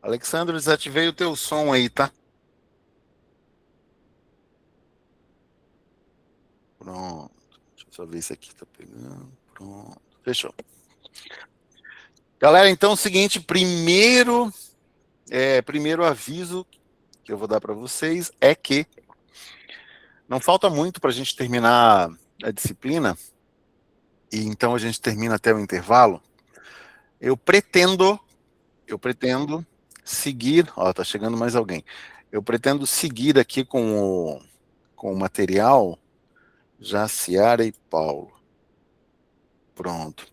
Alexandre, desativei o teu som aí, tá? Pronto. Deixa eu só ver se aqui tá pegando. Pronto. Fechou. Galera, então é o seguinte, primeiro aviso que eu vou dar para vocês é que não falta muito para a gente terminar a disciplina, e então a gente termina até o intervalo. Eu pretendo seguir, ó, tá chegando mais alguém. Eu pretendo seguir aqui com o material Jaciara e Paulo. Pronto.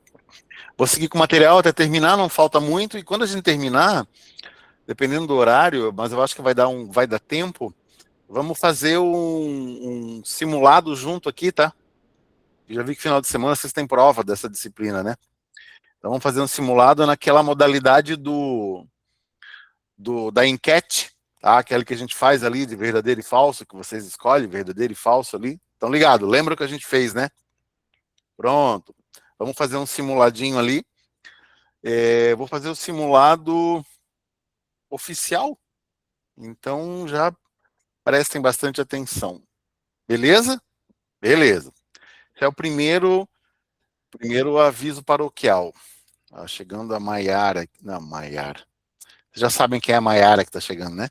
Vou seguir com o material até terminar, não falta muito, e quando a gente terminar, dependendo do horário, mas eu acho que vai dar tempo, vamos fazer um simulado junto aqui, tá? Já vi que final de semana vocês têm prova dessa disciplina, né? Então vamos fazer um simulado naquela modalidade da enquete, tá? Aquela que a gente faz ali de verdadeiro e falso, que vocês escolhem, verdadeiro e falso ali. Estão ligados? Lembra o que a gente fez, né? Pronto. Vamos fazer um simuladinho ali. Vou fazer o simulado oficial, então já prestem bastante atenção. Beleza? Beleza. Esse é o primeiro aviso paroquial. Chegando a Maiara. Não, Maiara. Vocês já sabem quem é a Maiara que está chegando, né?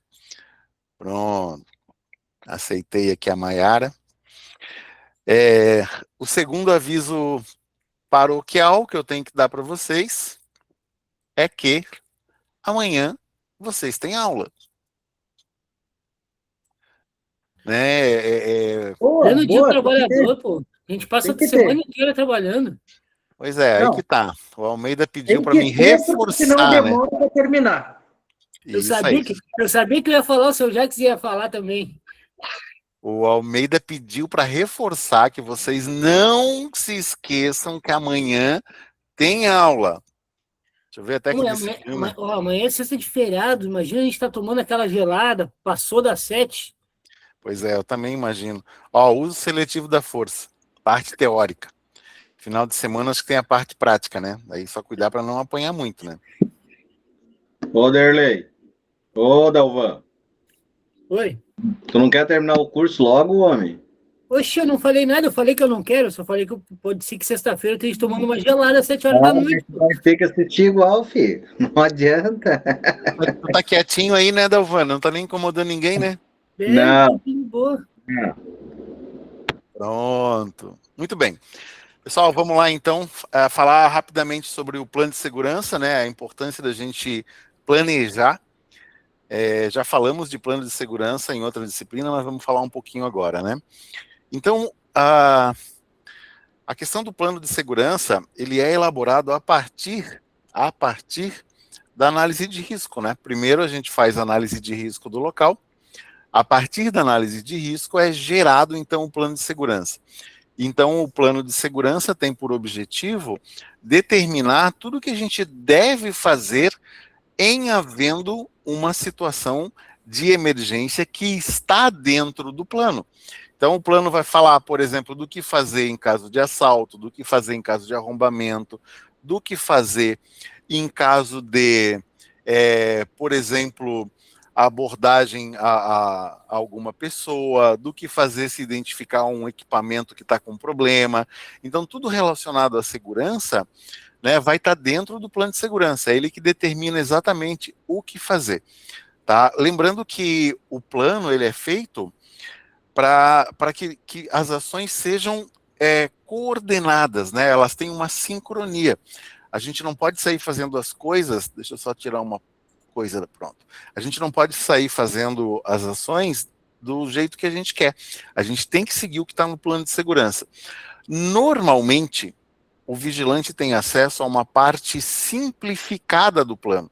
Pronto. Aceitei aqui a Maiara. O segundo aviso paroquial que eu tenho que dar para vocês é que amanhã vocês têm aula. Né? Boa, Pleno dia do boa, tem que ter, trabalhador, pô. A gente passa tem a que semana ter. inteira trabalhando. Pois é, aí que Não, tá. O Almeida pediu tem para mim que ter, porque senão reforçar, né? demora para terminar. Isso aí. Eu sabia que eu ia falar, o seu Jacques ia falar também. O Almeida pediu para reforçar que vocês não se esqueçam que amanhã tem aula. Deixa eu ver até que disciplina. Amanhã é sexta de feriado, imagina a gente tá tomando aquela gelada, passou das 7. Pois é, eu também imagino. Ó, uso seletivo da força, parte teórica. Final de semana acho que tem a parte prática, né? Aí só cuidar para não apanhar muito, né? Ô, Derlei. Ô, Dalvan. Oi. Tu não quer terminar o curso logo, homem? Oxe, eu não falei nada, eu falei que eu não quero, só falei que pode ser que sexta-feira eu esteja tomando uma gelada às 7 horas da noite. Vai ter que assistir igual, filho. Não adianta. Tu tá quietinho aí, né, Dalvan? Não tá nem incomodando ninguém, né? Não. Que boa. Pronto. Muito bem. Pessoal, vamos lá então falar rapidamente sobre o plano de segurança, né? A importância da gente planejar. Já falamos de plano de segurança em outra disciplina, mas vamos falar um pouquinho agora, né? Então, a questão do plano de segurança, ele é elaborado a partir da análise de risco, né? Primeiro a gente faz a análise de risco do local, a partir da análise de risco é gerado então o plano de segurança. Então, o plano de segurança tem por objetivo determinar tudo o que a gente deve fazer em havendo uma situação de emergência que está dentro do plano. Então, o plano vai falar, por exemplo, do que fazer em caso de assalto, do que fazer em caso de arrombamento, do que fazer em caso de, por exemplo, abordagem a alguma pessoa, do que fazer se identificar um equipamento que está com problema. Então, tudo relacionado à segurança, né, vai estar dentro do plano de segurança. É ele que determina exatamente o que fazer. Tá? Lembrando que o plano ele é feito para que as ações sejam coordenadas, né? Elas têm uma sincronia. A gente não pode sair fazendo as coisas. Deixa eu só tirar uma coisa, pronto. A gente não pode sair fazendo as ações do jeito que a gente quer. A gente tem que seguir o que está no plano de segurança. Normalmente, o vigilante tem acesso a uma parte simplificada do plano,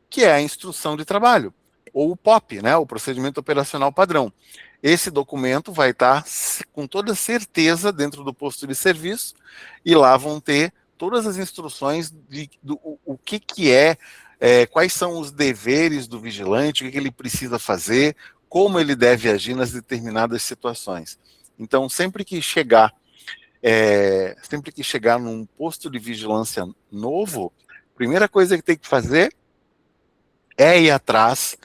que é a instrução de trabalho, ou o POP, né, o procedimento operacional padrão. Esse documento vai estar com toda certeza dentro do posto de serviço, e lá vão ter todas as instruções do o que é, quais são os deveres do vigilante, o que ele precisa fazer, como ele deve agir nas determinadas situações. Então, sempre que chegar num posto de vigilância novo, a primeira coisa que tem que fazer é ir atrás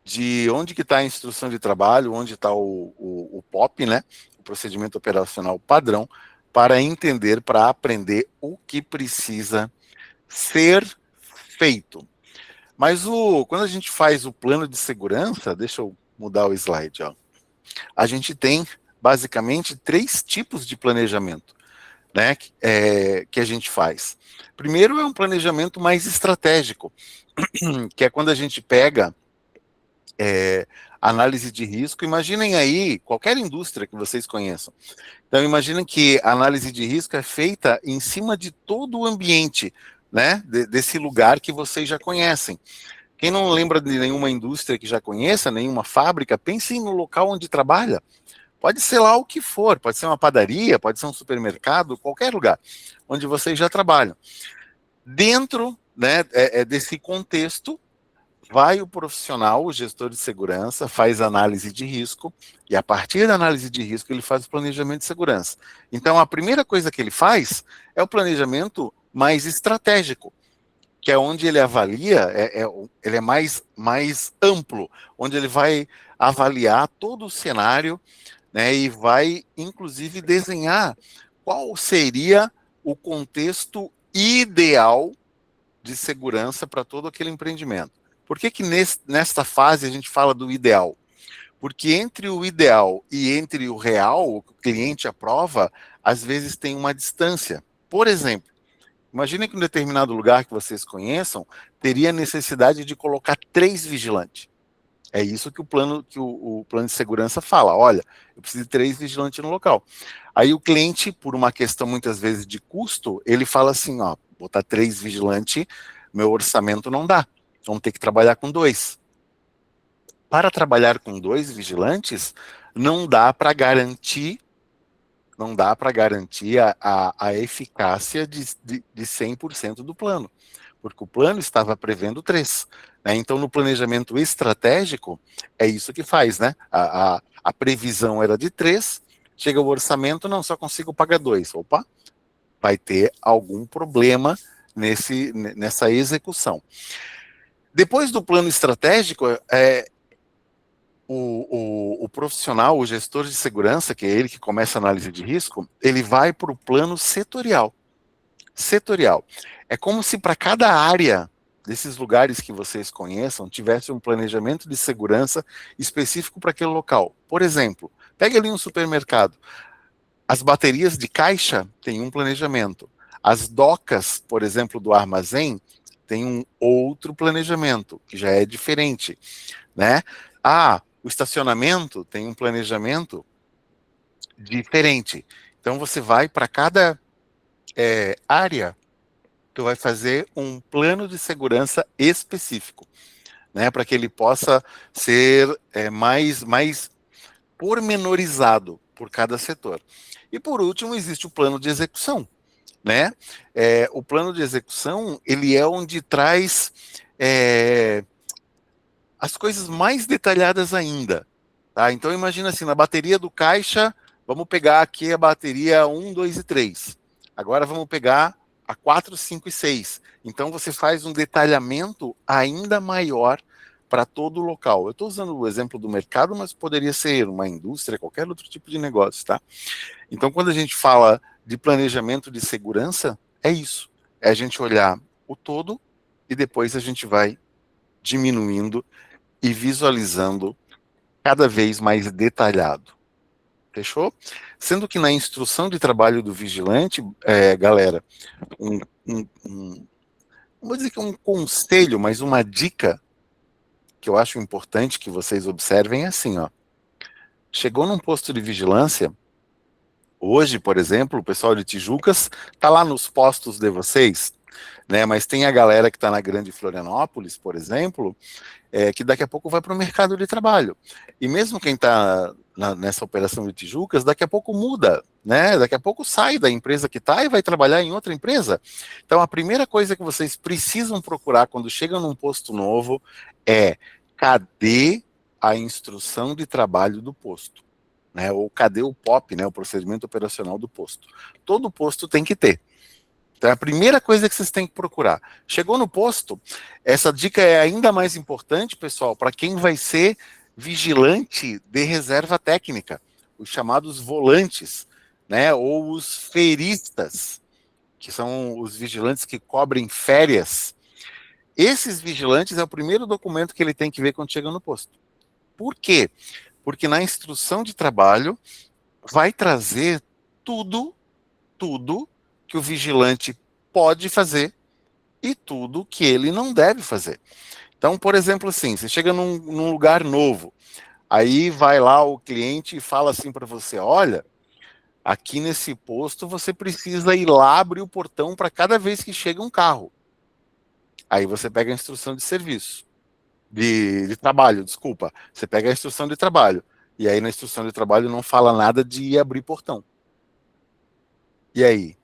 de onde que está a instrução de trabalho, onde está o POP, né, o procedimento operacional padrão, para entender, para aprender o que precisa ser feito. Mas quando a gente faz o plano de segurança, deixa eu mudar o slide, ó, a gente tem basicamente 3 tipos de planejamento, né, que a gente faz. Primeiro é um planejamento mais estratégico, que é quando a gente pega análise de risco. Imaginem aí qualquer indústria que vocês conheçam. Então, imaginem que a análise de risco é feita em cima de todo o ambiente, né, desse lugar que vocês já conhecem. Quem não lembra de nenhuma indústria que já conheça, nenhuma fábrica, pense no local onde trabalha. Pode ser lá o que for, pode ser uma padaria, pode ser um supermercado, qualquer lugar onde vocês já trabalham. Dentro, né, desse contexto, vai o profissional, o gestor de segurança, faz análise de risco, e a partir da análise de risco ele faz o planejamento de segurança. Então, a primeira coisa que ele faz é o planejamento mais estratégico, que é onde ele avalia, ele é mais amplo, onde ele vai avaliar todo o cenário, né, e vai, inclusive, desenhar qual seria o contexto ideal de segurança para todo aquele empreendimento. Por que nesta fase a gente fala do ideal? Porque entre o ideal e entre o real, o que o cliente aprova, às vezes tem uma distância. Por exemplo, imagine que em um determinado lugar que vocês conheçam, teria necessidade de colocar 3 vigilantes. É isso que o plano de segurança fala. Olha, eu preciso de 3 vigilantes no local. Aí o cliente, por uma questão muitas vezes de custo, ele fala assim, ó, botar 3 vigilantes, meu orçamento não dá. Vamos ter que trabalhar com 2. Para trabalhar com 2 vigilantes, não dá para garantir a eficácia de 100% do plano, porque o plano estava prevendo 3. Né? Então, no planejamento estratégico, é isso que faz, né? A previsão era de 3, chega o orçamento, não, só consigo pagar 2. Opa, vai ter algum problema nessa execução. Depois do plano estratégico, o profissional, o gestor de segurança, que é ele que começa a análise de risco, ele vai para o plano setorial. Setorial. É como se para cada área desses lugares que vocês conheçam tivesse um planejamento de segurança específico para aquele local. Por exemplo, pegue ali um supermercado. As baterias de caixa têm um planejamento. As docas, por exemplo, do armazém, tem um outro planejamento, que já é diferente, né? O estacionamento tem um planejamento diferente. Então, você vai para cada área, tu vai fazer um plano de segurança específico, né? Para que ele possa ser mais pormenorizado por cada setor. E, por último, existe o plano de execução, né? O plano de execução, ele é onde traz as coisas mais detalhadas ainda. Tá? Então, imagina assim, na bateria do caixa, vamos pegar aqui a bateria 1, 2 e 3. Agora vamos pegar a 4, 5 e 6. Então, você faz um detalhamento ainda maior para todo o local. Eu estou usando o exemplo do mercado, mas poderia ser uma indústria, qualquer outro tipo de negócio, tá? Então, quando a gente fala de planejamento de segurança, é isso. É a gente olhar o todo e depois a gente vai diminuindo e visualizando cada vez mais detalhado. Fechou? Sendo que na instrução de trabalho do vigilante, galera, não vou dizer que é um conselho, mas uma dica que eu acho importante que vocês observem é assim, ó. Chegou num posto de vigilância, hoje, por exemplo, o pessoal de Tijucas está lá nos postos de vocês, né? Mas tem a galera que está na Grande Florianópolis, por exemplo, que daqui a pouco vai para o mercado de trabalho. E mesmo quem está nessa operação de Tijucas, daqui a pouco muda, né? Daqui a pouco sai da empresa que está e vai trabalhar em outra empresa. Então, a primeira coisa que vocês precisam procurar quando chegam num posto novo é: cadê a instrução de trabalho do posto? Né? Ou cadê o POP, né? O procedimento operacional do posto? Todo posto tem que ter. Então é a primeira coisa que vocês têm que procurar. Chegou no posto, essa dica é ainda mais importante, pessoal, para quem vai ser vigilante de reserva técnica, os chamados volantes, né, ou os feristas, que são os vigilantes que cobrem férias. Esses vigilantes é o primeiro documento que ele tem que ver quando chega no posto. Por quê? Porque na instrução de trabalho vai trazer tudo que o vigilante pode fazer e tudo que ele não deve fazer. Então, por exemplo, assim, você chega num lugar novo, aí vai lá o cliente e fala assim para você, olha, aqui nesse posto você precisa ir lá abrir o portão para cada vez que chega um carro. Aí você pega a instrução de serviço, de trabalho, desculpa. Você pega a instrução de trabalho. E aí na instrução de trabalho não fala nada de ir abrir portão. E aí?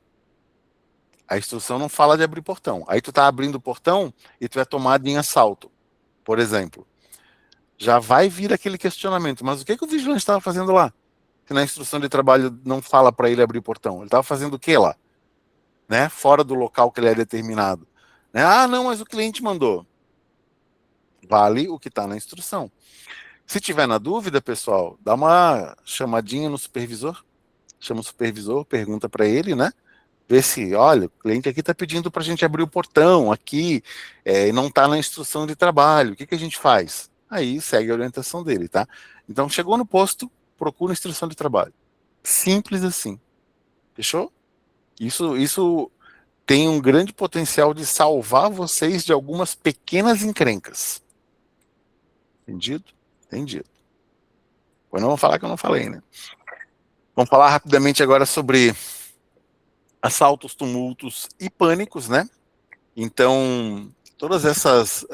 A instrução não fala de abrir portão. Aí tu tá abrindo o portão e tu é tomado em assalto, por exemplo. Já vai vir aquele questionamento. Mas o que o vigilante estava fazendo lá? Que na instrução de trabalho não fala para ele abrir o portão. Ele estava fazendo o que lá? Né? Fora do local que ele é determinado. Né? Ah, não, mas o cliente mandou. Vale o que está na instrução. Se tiver na dúvida, pessoal, dá uma chamadinha no supervisor. Chama o supervisor, pergunta para ele, né? Vê se, olha, o cliente aqui está pedindo para a gente abrir o portão aqui, e não está na instrução de trabalho. O que a gente faz? Aí segue a orientação dele, tá? Então, chegou no posto, procura a instrução de trabalho. Simples assim. Fechou? Isso tem um grande potencial de salvar vocês de algumas pequenas encrencas. Entendido? Entendido. Pois não vou falar que eu não falei, né? Vamos falar rapidamente agora sobre assaltos, tumultos e pânicos, né? Então, todas essas,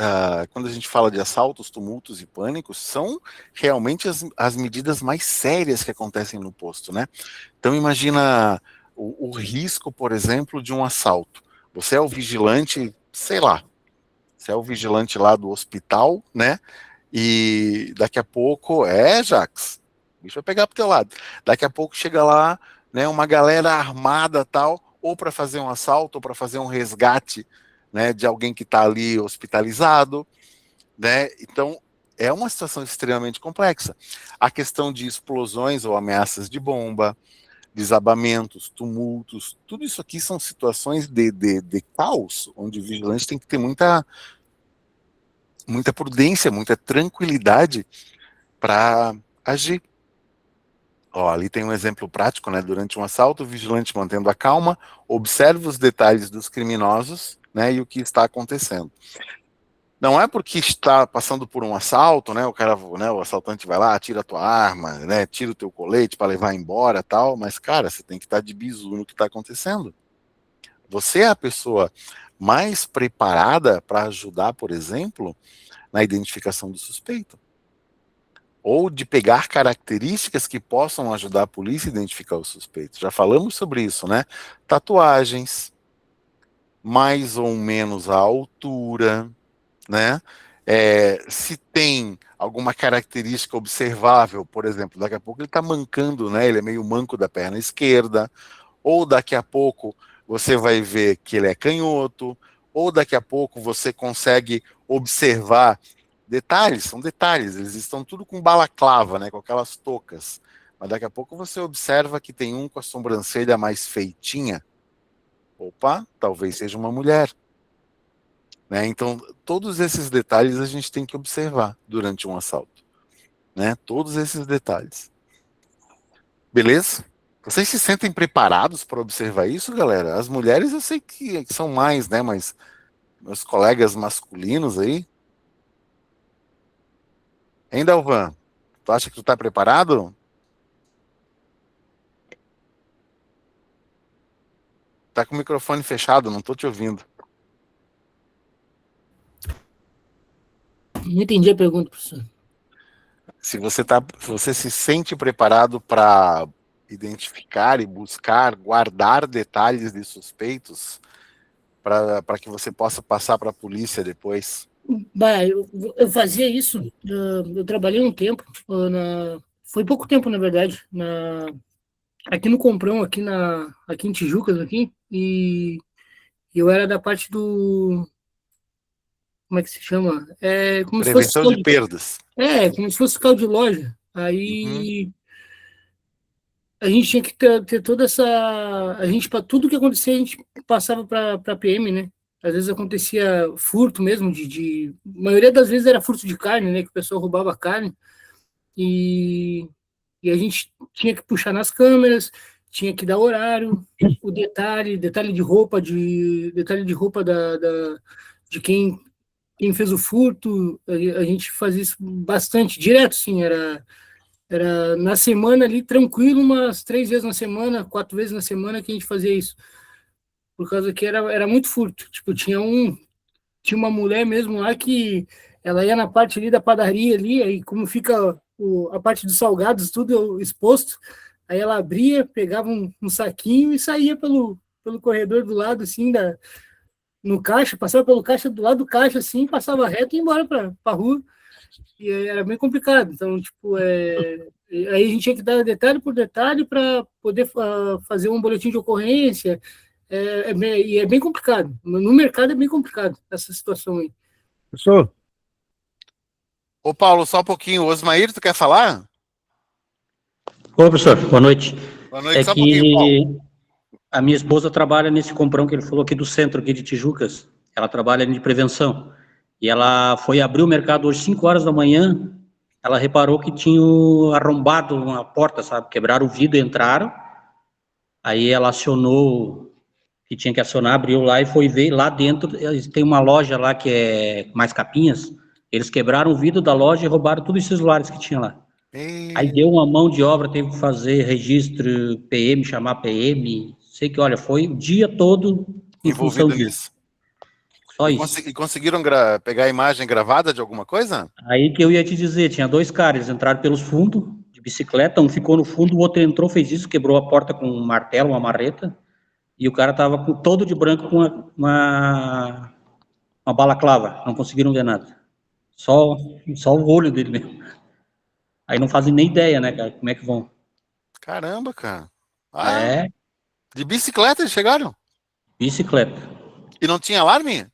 quando a gente fala de assaltos, tumultos e pânicos, são realmente as medidas mais sérias que acontecem no posto, né? Então, imagina o risco, por exemplo, de um assalto. Você é o vigilante, sei lá, você é o vigilante lá do hospital, né? E daqui a pouco, Jax, o bicho vai pegar pro teu lado. Daqui a pouco chega lá, né, uma galera armada tal, ou para fazer um assalto, ou para fazer um resgate, né, de alguém que está ali hospitalizado, né? Então, é uma situação extremamente complexa. A questão de explosões ou ameaças de bomba, desabamentos, tumultos, tudo isso aqui são situações de caos, onde o vigilante tem que ter muita prudência, muita tranquilidade para agir. Ó, ali tem um exemplo prático, né? Durante um assalto, o vigilante mantendo a calma, observa os detalhes dos criminosos, né? E o que está acontecendo. Não é porque está passando por um assalto, né? O cara, né? O assaltante vai lá, tira a tua arma, né? Tira o teu colete para levar embora, tal. Mas, cara, você tem que estar de bizu no que está acontecendo. Você é a pessoa mais preparada para ajudar, por exemplo, na identificação do suspeito. Ou de pegar características que possam ajudar a polícia a identificar o suspeito. Já falamos sobre isso, né? Tatuagens, mais ou menos a altura, né? Se tem alguma característica observável, por exemplo, daqui a pouco ele está mancando, né? Ele é meio manco da perna esquerda, ou daqui a pouco você vai ver que ele é canhoto, ou daqui a pouco você consegue observar detalhes, são detalhes, eles estão tudo com balaclava, né, com aquelas toucas, mas daqui a pouco você observa que tem um com a sobrancelha mais feitinha, opa, talvez seja uma mulher, né, então todos esses detalhes a gente tem que observar durante um assalto, né, todos esses detalhes. Beleza? Vocês se sentem preparados para observar isso, galera? As mulheres eu sei que são mais, né, mas meus colegas masculinos aí. Hein, Dalvan? Tu acha que tu tá preparado? Tá com o microfone fechado, não tô te ouvindo. Não entendi a pergunta, professor. Se você se sente preparado para identificar e buscar, guardar detalhes de suspeitos para que você possa passar para a polícia depois. Bah, eu fazia isso, eu trabalhei um tempo, foi pouco tempo, na verdade, aqui no Comprão, aqui em Tijucas, aqui, e Eu era da parte do... Como é que se chama? Como se fosse Prevenção de perdas. como se fosse fiscal de loja. Uhum. Aí a gente tinha que ter toda essa... A gente, para tudo que acontecia, a gente passava para PM, né? Às vezes acontecia furto mesmo, A maioria das vezes era furto de carne, né? Que o pessoal roubava carne. E a gente tinha que puxar nas câmeras, tinha que dar horário, o detalhe de roupa de quem fez o furto. A gente fazia isso bastante, direto, sim, era na semana ali, tranquilo, umas 3 vezes na semana, 4 vezes na semana que a gente fazia isso, por causa que era muito furto. Tipo, tinha uma mulher mesmo lá que ela ia na parte ali da padaria ali, aí como fica a parte dos salgados, tudo exposto, aí ela abria, pegava um saquinho e saía pelo corredor do lado, assim, no caixa, passava pelo caixa, do lado do caixa, assim, passava reto e ia embora para a rua, e era bem complicado. Então, tipo, aí a gente tinha que dar detalhe por detalhe para poder fazer um boletim de ocorrência, e é bem complicado. No mercado é bem complicado essa situação aí. Professor, Ô, Paulo, só um pouquinho. Osmair, tu quer falar? Ô, professor, boa noite. Boa noite, É só um pouquinho, Paulo. que a minha esposa trabalha nesse comprão que ele falou aqui do centro, aqui de Tijucas. Ela trabalha de prevenção. E ela foi abrir o mercado hoje, 5 horas da manhã. Ela reparou que tinha arrombado uma porta, sabe? Quebraram o vidro, entraram. Aí ela acionou, que tinha que acionar, abriu lá e foi ver lá dentro. Tem uma loja lá que é mais capinhas. Eles quebraram o vidro da loja e roubaram todos os celulares que tinha lá. Aí deu uma mão de obra, teve que fazer registro PM, chamar PM. Sei que, olha, foi o dia todo em função Envolvido disso. nisso. Só E, isso. e conseguiram pegar a imagem gravada de alguma coisa? Aí que eu ia te dizer, tinha 2 caras, eles entraram pelos fundos de bicicleta, um ficou no fundo, o outro entrou, fez isso, quebrou a porta com um martelo, uma marreta, e o cara tava todo de branco com uma balaclava, não conseguiram ver nada. Só o olho dele mesmo. Aí não fazem nem ideia, né, cara, como é que vão. Caramba, cara. Ah, É, de bicicleta eles chegaram? bicicleta. E não tinha alarme?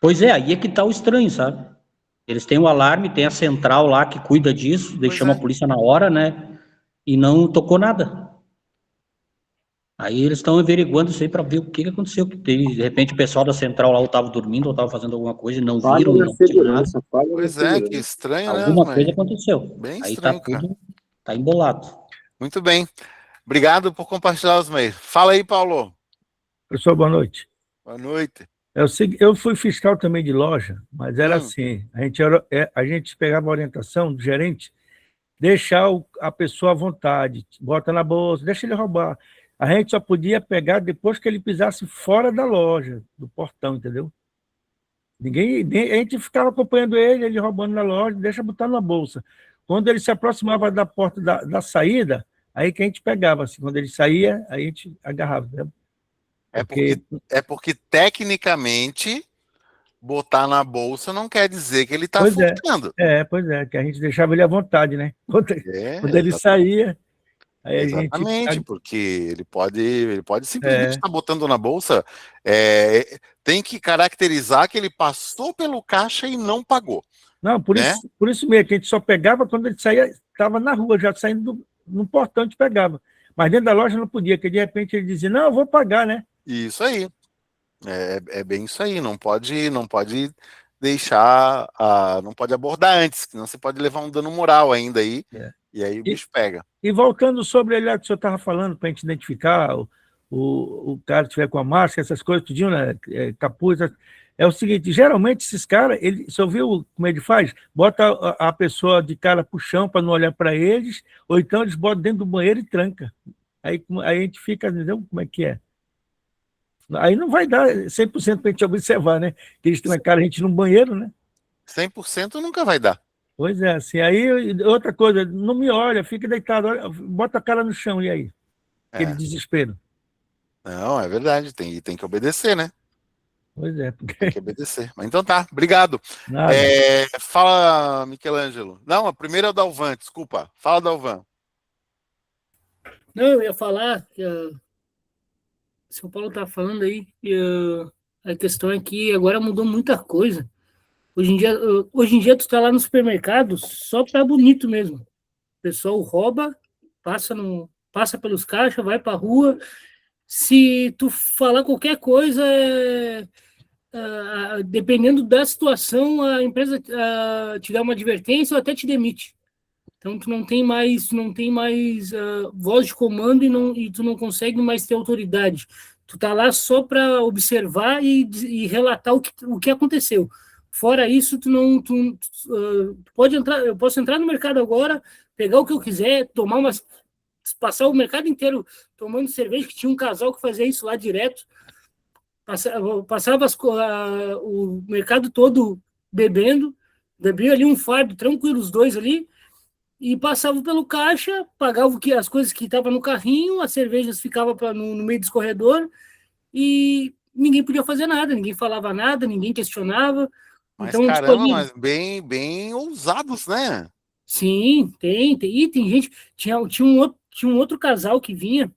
Pois é, aí é que tá o estranho, sabe? Eles têm o alarme, tem a central lá que cuida disso, Pois chama é. a polícia na hora, né? E não tocou nada. Aí eles estão averiguando isso aí para ver o que aconteceu. De repente o pessoal da central lá estava dormindo ou estava fazendo alguma coisa e não viram, não tinha nada. Pois é, que estranho, né, Alguma coisa Osmair? aconteceu. Bem Aí tá estranho, cara. tudo, tá embolado. Muito bem. Obrigado por compartilhar, Osmair. Fala aí, Paulo. professor, boa noite. Boa noite. Eu fui fiscal também de loja, mas era Hum. assim, a gente pegava a orientação do gerente, deixar a pessoa à vontade, bota na bolsa, deixa ele roubar. A gente só podia pegar depois que ele pisasse fora da loja, do portão, entendeu? A gente ficava acompanhando ele roubando na loja, deixa botar na bolsa. Quando ele se aproximava da porta da saída, aí que a gente pegava, assim, quando ele saía, aí a gente agarrava, né? Porque tecnicamente botar na bolsa não quer dizer que ele está Pois furtando. pois é, que a gente deixava ele à vontade, né? Quando ele saía, aí a gente... Exatamente, porque ele pode simplesmente estar botando na bolsa. Tem que caracterizar que ele passou pelo caixa e não pagou. Não, por isso mesmo, que a gente só pegava quando ele saía, estava na rua, já saindo no portão, a gente pegava. Mas dentro da loja não podia, porque de repente ele dizia, não, eu vou pagar, né? Isso aí. É bem isso aí. Não pode deixar, não pode abordar antes, senão você pode levar um dano moral ainda aí, e aí o bicho pega. E voltando sobre ele que o senhor estava falando, para a gente identificar o cara que estiver com a máscara, essas coisas, tudinho, né? Capuz. É o seguinte, geralmente esses caras, você ouviu como ele faz? Bota a pessoa de cara para o chão para não olhar para eles, ou então eles botam dentro do banheiro e tranca. Aí a gente fica, entendeu como é que é? Aí não vai dar 100% para a gente observar, né? Que eles trancaram a gente no banheiro, né? 100% nunca vai dar. Pois é, assim, aí outra coisa, não me olha, fica deitado, bota a cara no chão, e aí? Aquele desespero. Não, é verdade, tem que obedecer, né? Pois é. Tem que obedecer. Mas então tá, obrigado. Fala, Michelangelo. Não, a primeira é o Dalvan, desculpa. Fala, Dalvan. Não, eu ia falar que São Paulo tá falando aí, e, a questão é que agora mudou muita coisa. Hoje em dia tu tá lá no supermercado só pra bonito mesmo. O pessoal rouba, passa pelos caixas, vai pra rua. Se tu falar qualquer coisa, dependendo da situação, a empresa te dá uma advertência ou até te demite. Então tu não tem mais voz de comando e tu não consegue mais ter autoridade. Tu tá lá só para observar e relatar o que aconteceu. Fora isso, tu pode entrar, eu posso entrar no mercado agora, pegar o que eu quiser, passar o mercado inteiro tomando cerveja, que tinha um casal que fazia isso lá direto, passava o mercado todo bebia ali um fardo tranquilo, os dois ali, e passava pelo caixa, pagava as coisas que estavam no carrinho, as cervejas ficavam no meio do escorredor, e ninguém podia fazer nada, ninguém falava nada, ninguém questionava. Mas Então, tipo caramba, ali, mas bem ousados, né? sim, tem gente, tinha um outro casal que vinha,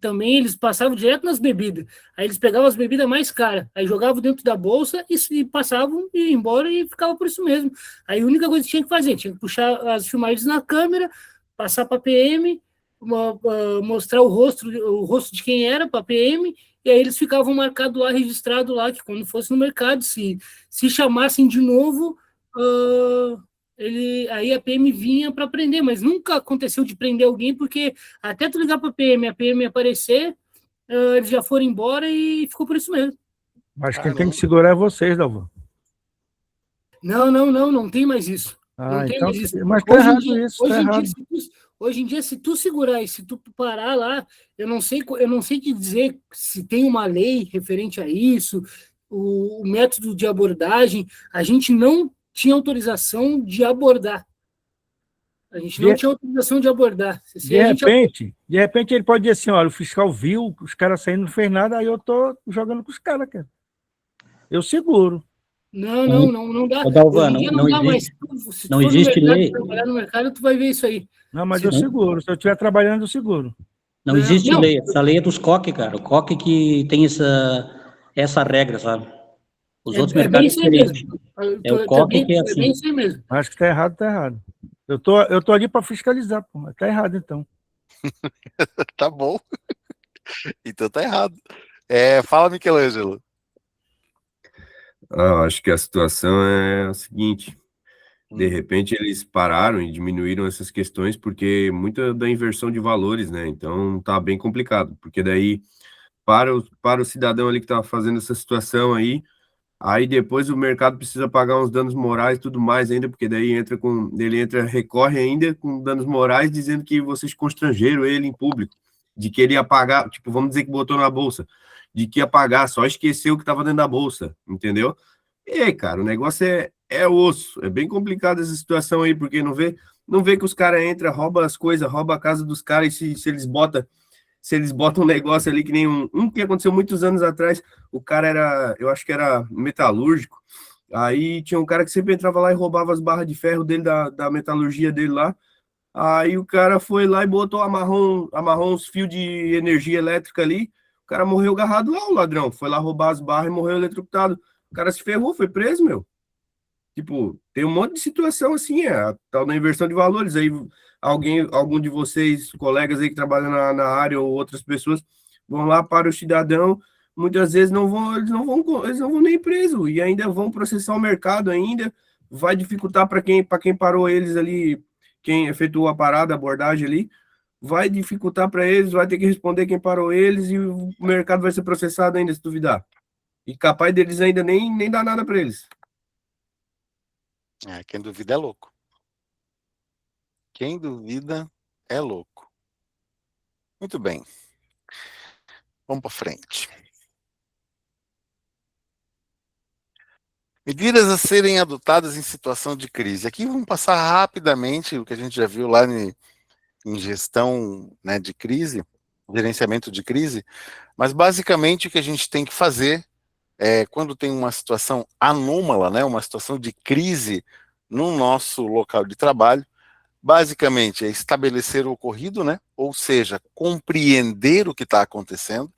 também eles passavam direto nas bebidas. Aí eles pegavam as bebidas mais caras, aí jogavam dentro da bolsa e passavam e iam embora e ficava por isso mesmo. Aí a única coisa que tinha que fazer, tinha que puxar as filmagens na câmera, passar para PM, mostrar o rosto de quem era para PM, e aí eles ficavam marcados lá, registrado lá, que quando fosse no mercado, se chamassem de novo, aí a PM vinha para prender, mas nunca aconteceu de prender alguém, porque até tu ligar para a PM aparecer, eles já foram embora e ficou por isso mesmo. Mas quem tem que segurar é vocês, Dalvan. Não tem mais isso. Não tem Então, mais isso. mas tá errado isso, tá errado. Hoje em dia, se tu segurar e se tu parar lá, eu não sei te dizer se tem uma lei referente a isso, o método de abordagem. A gente não tinha autorização de abordar. A gente não tinha autorização de abordar. De repente ele pode dizer assim, olha, o fiscal viu, os caras saindo, não fez nada, aí eu tô jogando com os caras, cara. Eu seguro. Não dá. Dalvan, não dá mais. Se não existe lei. Trabalhar no mercado, tu vai ver isso aí. Não, mas eu seguro. Se eu estiver trabalhando, eu seguro. Não existe lei. Essa lei é dos COC, cara. O COC que tem essa regra, sabe? Os outros mercados diferentes. É o COC que é assim. bem isso aí mesmo. Acho que tá errado, tá errado. Eu tô ali para fiscalizar, pô. Tá errado, então. Tá bom. Então tá errado. Fala, Michelangelo. Acho que a situação é a seguinte: de repente eles pararam e diminuíram essas questões porque muita da inversão de valores, né? Então tá bem complicado, porque daí para o cidadão ali que tá fazendo essa situação aí depois o mercado precisa pagar uns danos morais e tudo mais ainda, porque daí recorre ainda com danos morais dizendo que vocês constrangeram ele em público, de que ele ia pagar, tipo, vamos dizer que botou na bolsa, de que ia pagar, só esqueceu que estava dentro da bolsa, entendeu? E aí, cara, o negócio é osso, é bem complicado essa situação aí, porque não vê que os caras entram, roubam as coisas, roubam a casa dos caras, e se eles botam um negócio ali que nem um que aconteceu muitos anos atrás, o cara eu acho que era metalúrgico, aí tinha um cara que sempre entrava lá e roubava as barras de ferro dele, da metalurgia dele lá, aí o cara foi lá e botou, amarrou uns fios de energia elétrica ali, o cara morreu agarrado lá, o ladrão, foi lá roubar as barras e morreu eletrocutado, o cara se ferrou, foi preso, meu. Tipo, tem um monte de situação assim, a tal da inversão de valores. Aí algum de vocês, colegas aí que trabalham na área ou outras pessoas, vão lá para o cidadão, muitas vezes eles não vão nem preso e ainda vão processar o mercado ainda, vai dificultar para quem parou eles ali, quem efetuou a parada, a abordagem ali, vai dificultar para eles, vai ter que responder quem parou eles e o mercado vai ser processado ainda, se duvidar. E capaz deles ainda nem dar nada para eles. Quem duvida é louco. Quem duvida é louco. Muito bem. Vamos para frente. Medidas a serem adotadas em situação de crise. Aqui vamos passar rapidamente o que a gente já viu lá em gestão, né, de crise, gerenciamento de crise, mas basicamente o que a gente tem que fazer quando tem uma situação anômala, né, uma situação de crise no nosso local de trabalho, basicamente é estabelecer o ocorrido, né, ou seja, compreender o que está acontecendo,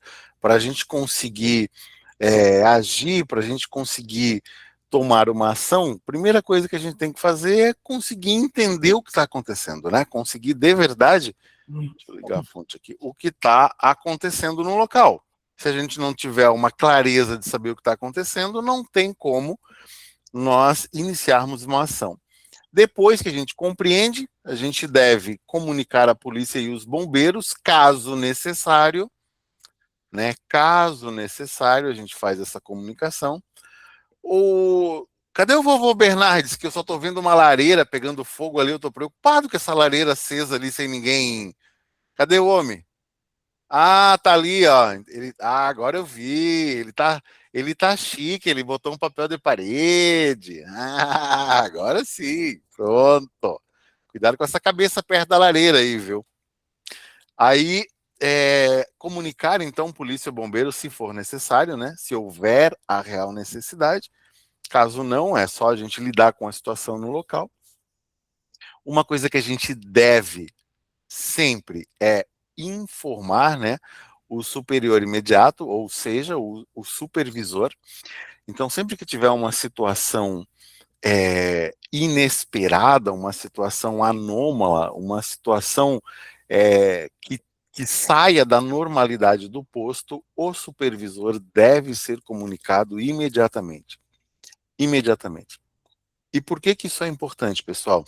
para a gente conseguir agir, para a gente conseguir tomar uma ação, primeira coisa que a gente tem que fazer é conseguir entender o que está acontecendo, né? Conseguir de verdade, deixa eu ligar a fonte aqui, o que está acontecendo no local. Se a gente não tiver uma clareza de saber o que está acontecendo, não tem como nós iniciarmos uma ação. Depois que a gente compreende, a gente deve comunicar à polícia e os bombeiros, caso necessário, né? Caso necessário, a gente faz essa comunicação. Cadê o vovô Bernardes? Que eu só estou vendo uma lareira pegando fogo ali, eu estou preocupado com essa lareira acesa ali sem ninguém. Cadê o homem? Ah, tá ali, ó. Agora eu vi. Ele tá chique, ele botou um papel de parede. Ah, agora sim. Pronto. Cuidado com essa cabeça perto da lareira aí, viu? Aí, comunicar, então, polícia e bombeiro, se for necessário, né? Se houver a real necessidade. Caso não, é só a gente lidar com a situação no local. Uma coisa que a gente deve sempre é informar, né, o superior imediato, ou seja, o supervisor. Então, sempre que tiver uma situação inesperada, uma situação anômala, uma situação que saia da normalidade do posto, o supervisor deve ser comunicado imediatamente. Imediatamente. E por que isso é importante, pessoal?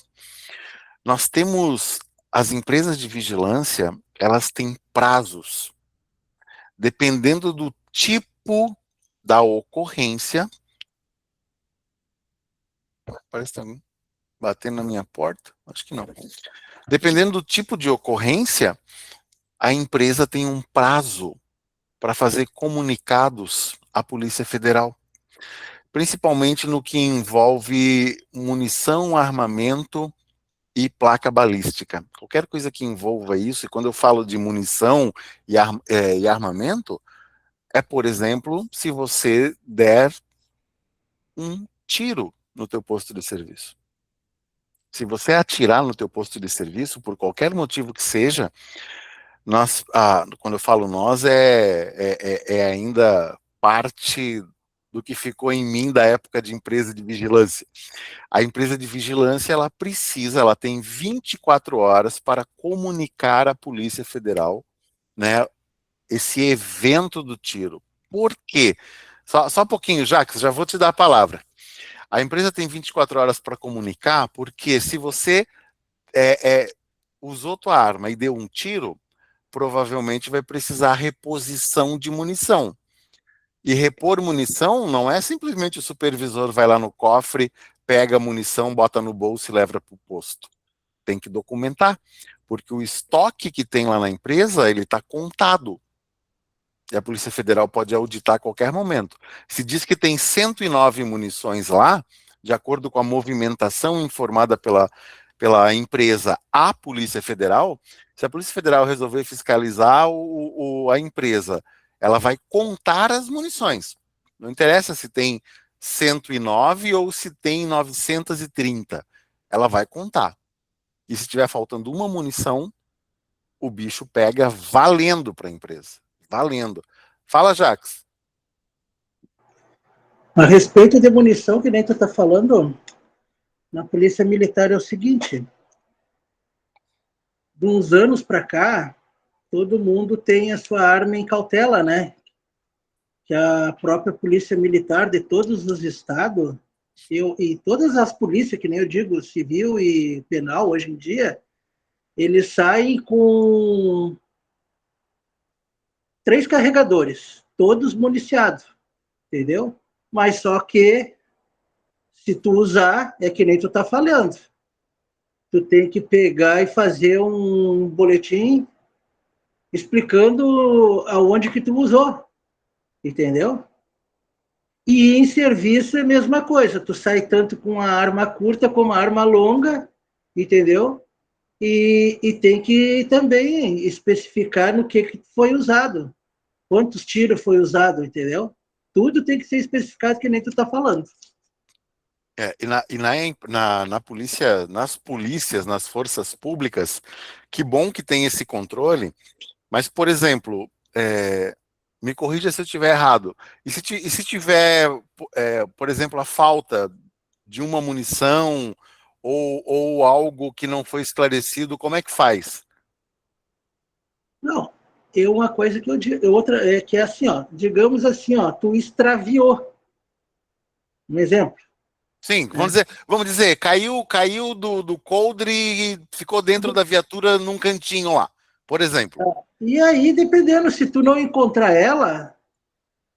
Nós temos as empresas de vigilância, elas têm prazos. Dependendo do tipo da ocorrência. Parece que está batendo na minha porta. Acho que não. Dependendo do tipo de ocorrência, a empresa tem um prazo para fazer comunicados à Polícia Federal. Principalmente no que envolve munição, armamento e placa balística. Qualquer coisa que envolva isso, e quando eu falo de munição e armamento, por exemplo, se você der um tiro no teu posto de serviço. Se você atirar no teu posto de serviço, por qualquer motivo que seja, nós, quando eu falo nós, é ainda parte do que ficou em mim da época de empresa de vigilância. A empresa de vigilância, ela tem 24 horas para comunicar à Polícia Federal, né, esse evento do tiro. Por quê? Só um pouquinho, Jacques, já vou te dar a palavra. A empresa tem 24 horas para comunicar, porque se você usou tua arma e deu um tiro, provavelmente vai precisar reposição de munição. E repor munição não é simplesmente o supervisor vai lá no cofre, pega a munição, bota no bolso e leva para o posto. Tem que documentar, porque o estoque que tem lá na empresa, ele está contado. E a Polícia Federal pode auditar a qualquer momento. Se diz que tem 109 munições lá, de acordo com a movimentação informada pela empresa à Polícia Federal, se a Polícia Federal resolver fiscalizar a empresa, ela vai contar as munições. Não interessa se tem 109 ou se tem 930. Ela vai contar. E se tiver faltando uma munição, o bicho pega valendo para a empresa. Valendo. Fala, Jacques. A respeito de munição, que nem tu está falando, na Polícia Militar é o seguinte: de uns anos para cá, todo mundo tem a sua arma em cautela, né? Que a própria Polícia Militar de todos os estados, e todas as polícias, que nem eu digo, civil e penal, hoje em dia, eles saem com 3 carregadores, todos municiados, entendeu? Mas só que, se tu usar, é que nem tu tá falando. Tu tem que pegar e fazer um boletim explicando aonde que tu usou, entendeu? E em serviço é a mesma coisa. Tu sai tanto com a arma curta como a arma longa, entendeu? E tem que também especificar no que foi usado. Quantos tiros foi usado, entendeu? Tudo tem que ser especificado, que nem tu tá falando. Na polícia, nas polícias, nas forças públicas, que bom que tem esse controle, mas, por exemplo, Me corrija se eu estiver errado. E se tiver, por exemplo, a falta de uma munição ou algo que não foi esclarecido, como é que faz? Não, uma coisa que eu digo, outra é que é assim, ó, digamos assim, ó, tu extraviou. Um exemplo. Sim, vamos dizer, caiu do coldre e ficou dentro da viatura num cantinho lá, por exemplo. E aí, dependendo, se tu não encontrar ela,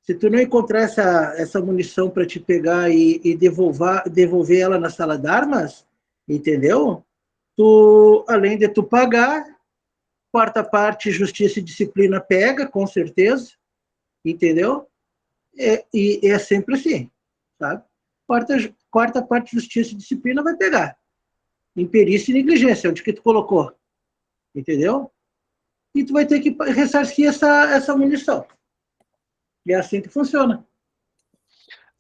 se tu não encontrar essa munição para te pegar e devolver ela na sala de armas, entendeu? Tu, além de tu pagar, quarta parte, justiça e disciplina pega, com certeza, entendeu? E é sempre assim, sabe? Quarta parte, justiça e disciplina vai pegar. Imperícia e negligência, onde que tu colocou, entendeu? E tu vai ter que ressarcir essa munição. E é assim que funciona.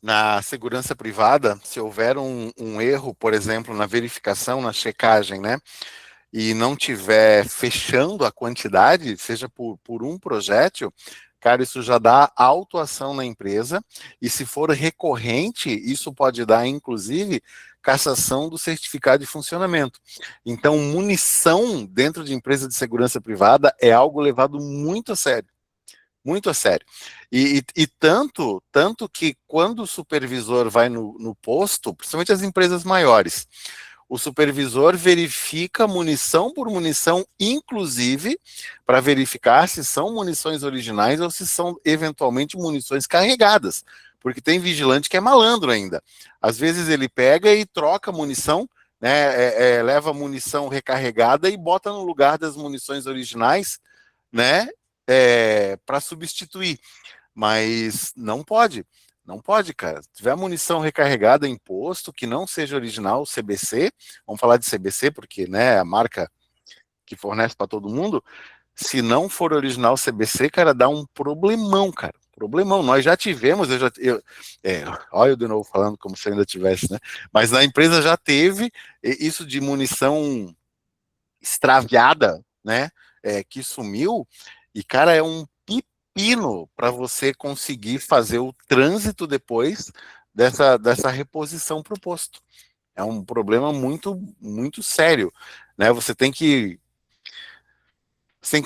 Na segurança privada, se houver um erro, por exemplo, na verificação, na checagem, né, e não tiver fechando a quantidade, seja por um projétil, cara, isso já dá autuação na empresa, e se for recorrente, isso pode dar, inclusive, cassação do certificado de funcionamento. Então, munição dentro de empresa de segurança privada é algo levado muito a sério. Muito a sério. E tanto que quando o supervisor vai no posto, principalmente as empresas maiores, o supervisor verifica munição por munição, inclusive para verificar se são munições originais ou se são eventualmente munições carregadas, porque tem vigilante que é malandro ainda. Às vezes ele pega e troca munição, né, leva munição recarregada e bota no lugar das munições originais, né, para substituir. Mas não pode. Não pode, cara. Se tiver munição recarregada em posto que não seja original, CBC, vamos falar de CBC, porque, né, é a marca que fornece para todo mundo. Se não for original CBC, cara, dá um problemão, cara. Problemão. Nós já tivemos, olha eu de novo falando como se ainda tivesse, né? Mas na empresa já teve isso de munição extraviada, né? Que sumiu. E, cara, é um pepino para você conseguir fazer o trânsito depois dessa reposição para o posto. É um problema muito, muito sério, né? Você tem que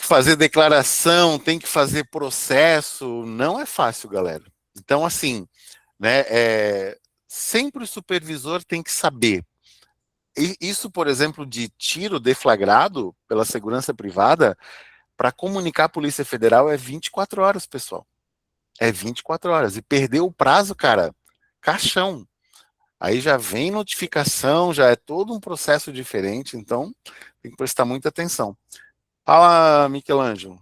fazer declaração, tem que fazer processo, não é fácil, galera. Então, assim, né? Sempre o supervisor tem que saber. Isso, por exemplo, de tiro deflagrado pela segurança privada, para comunicar a Polícia Federal é 24 horas, pessoal. É 24 horas. E perder o prazo, cara, caixão. Aí já vem notificação, já é todo um processo diferente, então tem que prestar muita atenção. Fala, Michelangelo.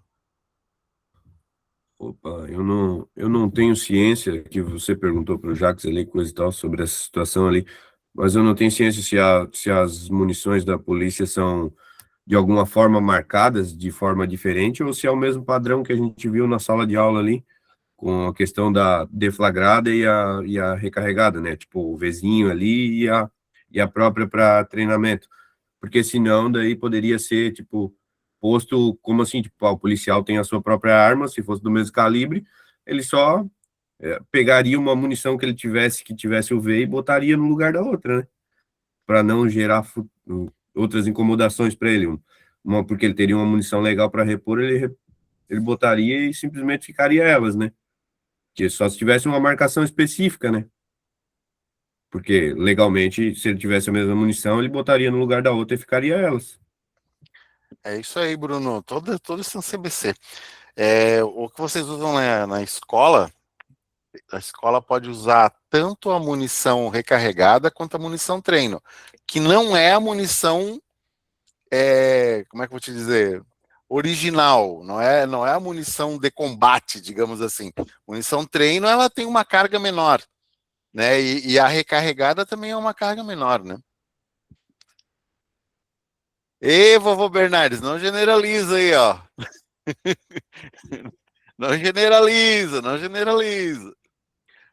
Opa, eu não tenho ciência, que você perguntou para o Jacques ali, coisa e tal, sobre essa situação ali, mas eu não tenho ciência se as munições da polícia são de alguma forma marcadas de forma diferente ou se é o mesmo padrão que a gente viu na sala de aula ali, com a questão da deflagrada e a recarregada, né? Tipo, o Vzinho ali e a própria para treinamento. Porque senão, daí poderia ser, tipo, posto como assim, tipo, o policial tem a sua própria arma, se fosse do mesmo calibre, ele só pegaria uma munição que ele que tivesse o V e botaria no lugar da outra, né? Para não gerar outras incomodações para ele. Porque ele teria uma munição legal para repor, ele botaria e simplesmente ficaria elas, né? Que só se tivesse uma marcação específica, né? Porque legalmente, se ele tivesse a mesma munição, ele botaria no lugar da outra e ficaria elas. É isso aí, Bruno. Todos são CBC. O que vocês usam na escola, a escola pode usar tanto a munição recarregada quanto a munição treino, que não é a munição, como é que eu vou te dizer, original, não é a munição de combate, digamos assim. Munição treino, ela tem uma carga menor, né? E a recarregada também é uma carga menor, né? Ê, vovô Bernardes, não generaliza aí, ó. Não generaliza, não generaliza.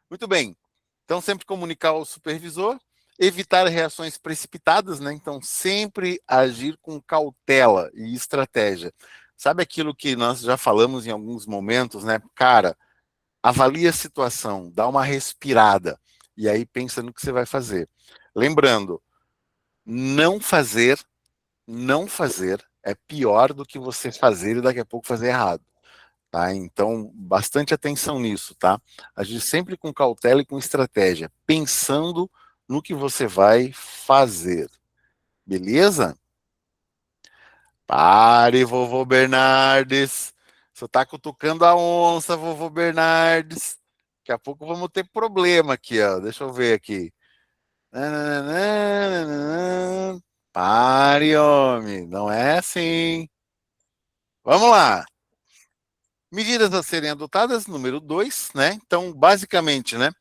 Muito bem. Então, sempre comunicar ao supervisor, evitar reações precipitadas, né? Então, sempre agir com cautela e estratégia. Sabe aquilo que nós já falamos em alguns momentos, né? Cara, avalia a situação, dá uma respirada, e aí pensa no que você vai fazer. Lembrando, não fazer é pior do que você fazer e daqui a pouco fazer errado. Tá? Então, bastante atenção nisso, tá? Agir sempre com cautela e com estratégia, pensando no que você vai fazer. Beleza? Pare, vovô Bernardes. Você tá cutucando a onça, vovô Bernardes. Daqui a pouco vamos ter problema aqui, ó. Deixa eu ver aqui. Pare, homem. Não é assim. Vamos lá. Medidas a serem adotadas, número 2, né? Então, basicamente, né?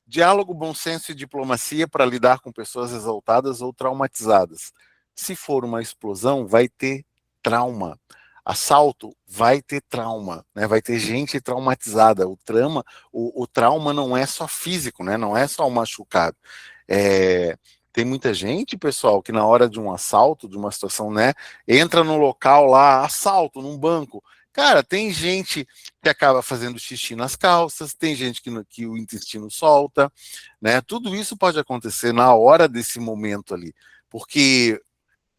Diálogo, bom senso e diplomacia para lidar com pessoas exaltadas ou traumatizadas. Se for uma explosão, vai ter trauma. Assalto, vai ter trauma, né? Vai ter gente traumatizada. O trauma não é só físico, né? Não é só um machucado. Tem muita gente, pessoal, que na hora de um assalto, de uma situação, né? Entra no local lá, assalto num banco. Cara, tem gente que acaba fazendo xixi nas calças, tem gente que o intestino solta, né? Tudo isso pode acontecer na hora desse momento ali, porque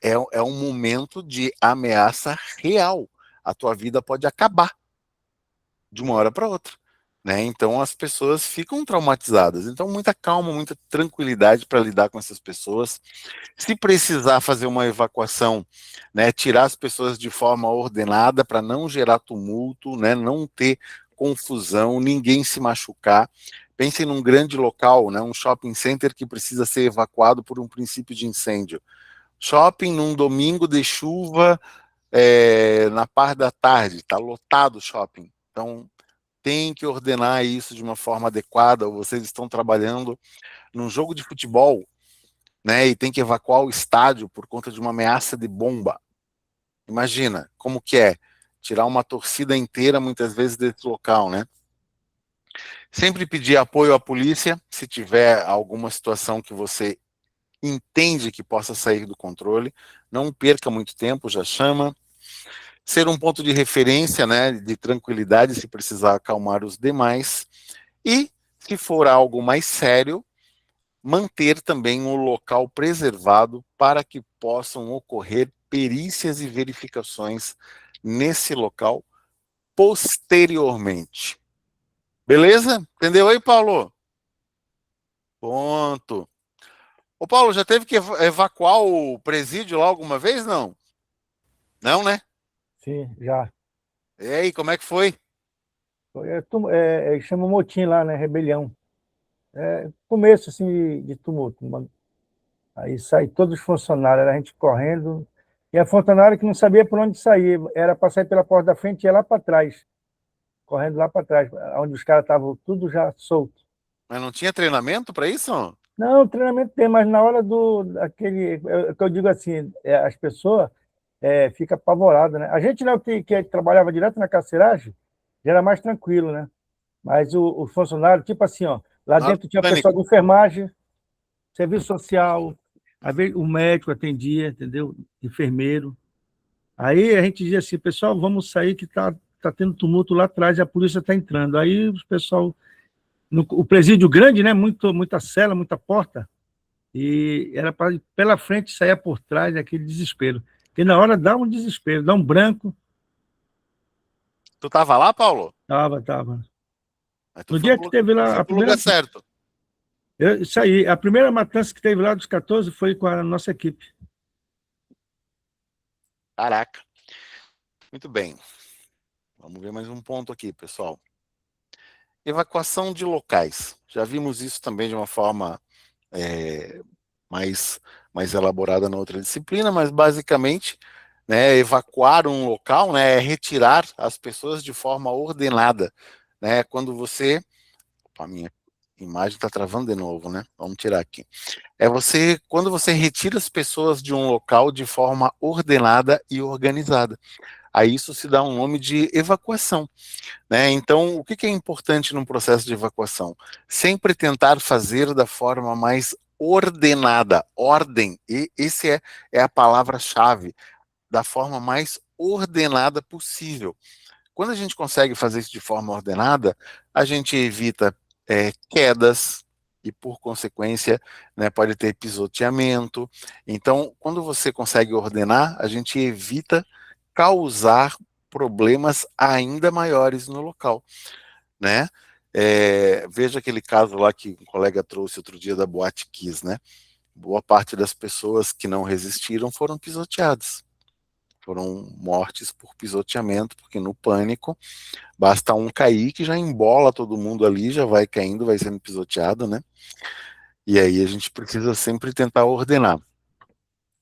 é um momento de ameaça real. A tua vida pode acabar de uma hora para outra, né? Então as pessoas ficam traumatizadas. Então muita calma, muita tranquilidade para lidar com essas pessoas. Se precisar fazer uma evacuação, né, tirar as pessoas de forma ordenada para não gerar tumulto, né, não ter confusão, ninguém se machucar. Pensem num grande local, né, um shopping center que precisa ser evacuado por um princípio de incêndio. Shopping num domingo de chuva, na parte da tarde, está lotado o shopping. Então, tem que ordenar isso de uma forma adequada, ou vocês estão trabalhando num jogo de futebol, né, e tem que evacuar o estádio por conta de uma ameaça de bomba. Imagina como que é tirar uma torcida inteira, muitas vezes, desse local, né? Sempre pedir apoio à polícia, se tiver alguma situação que você entende que possa sair do controle. Não perca muito tempo, já chama. Ser um ponto de referência, né, de tranquilidade, se precisar acalmar os demais. E, se for algo mais sério, manter também o local preservado para que possam ocorrer perícias e verificações nesse local posteriormente. Beleza? Entendeu aí, Paulo? Ponto. Ô, Paulo, já teve que evacuar o presídio lá alguma vez, não? Não, né? Sim, já. E aí, como é que foi? Chama motim lá, né? Rebelião. Começo, assim, de tumulto. Aí sai todos os funcionários, era a gente correndo. E a funcionária que não sabia por onde sair. Era para sair pela porta da frente e ia lá para trás. Correndo lá para trás, onde os caras estavam tudo já solto. Mas não tinha treinamento para isso? Não, o treinamento tem, mas na hora que eu digo assim, as pessoas ficam apavoradas, né? A gente não, que trabalhava direto na carceragem, já era mais tranquilo, né? Mas o funcionário, tipo assim, ó, lá dentro tinha pessoal de enfermagem, serviço social, às vezes o médico atendia, entendeu? Enfermeiro. Aí a gente dizia assim, pessoal, vamos sair que tá tendo tumulto lá atrás e a polícia está entrando. Aí o pessoal, o presídio grande, né? Muita cela, muita porta, e era para ir pela frente, sair por trás, aquele desespero. Porque na hora dá um desespero, dá um branco. Tu tava lá, Paulo? Tava. Mas tu No foi dia que teve lá, a primeira... lugar certo. Isso aí, a primeira matança que teve lá dos 14 foi com a nossa equipe. Caraca. Muito bem. Vamos ver mais um ponto aqui, pessoal. Evacuação de locais. Já vimos isso também de uma forma mais elaborada na outra disciplina, mas basicamente, né, evacuar um local, né, é retirar as pessoas de forma ordenada, né? Quando você... Opa, a minha imagem está travando de novo, né? Vamos tirar aqui. Quando você retira as pessoas de um local de forma ordenada e organizada. A isso se dá um nome de evacuação, né? Então, o que é importante num processo de evacuação? Sempre tentar fazer da forma mais ordenada, ordem, e esse é a palavra-chave, da forma mais ordenada possível. Quando a gente consegue fazer isso de forma ordenada, a gente evita quedas e, por consequência, né, pode ter pisoteamento. Então, quando você consegue ordenar, a gente evita causar problemas ainda maiores no local, né? Veja aquele caso lá que um colega trouxe outro dia da Boate Kiss, né? Boa parte das pessoas que não resistiram foram pisoteadas. Foram mortes por pisoteamento, porque no pânico basta um cair que já embola todo mundo ali, já vai caindo, vai sendo pisoteado, né? E aí a gente precisa sempre tentar ordenar.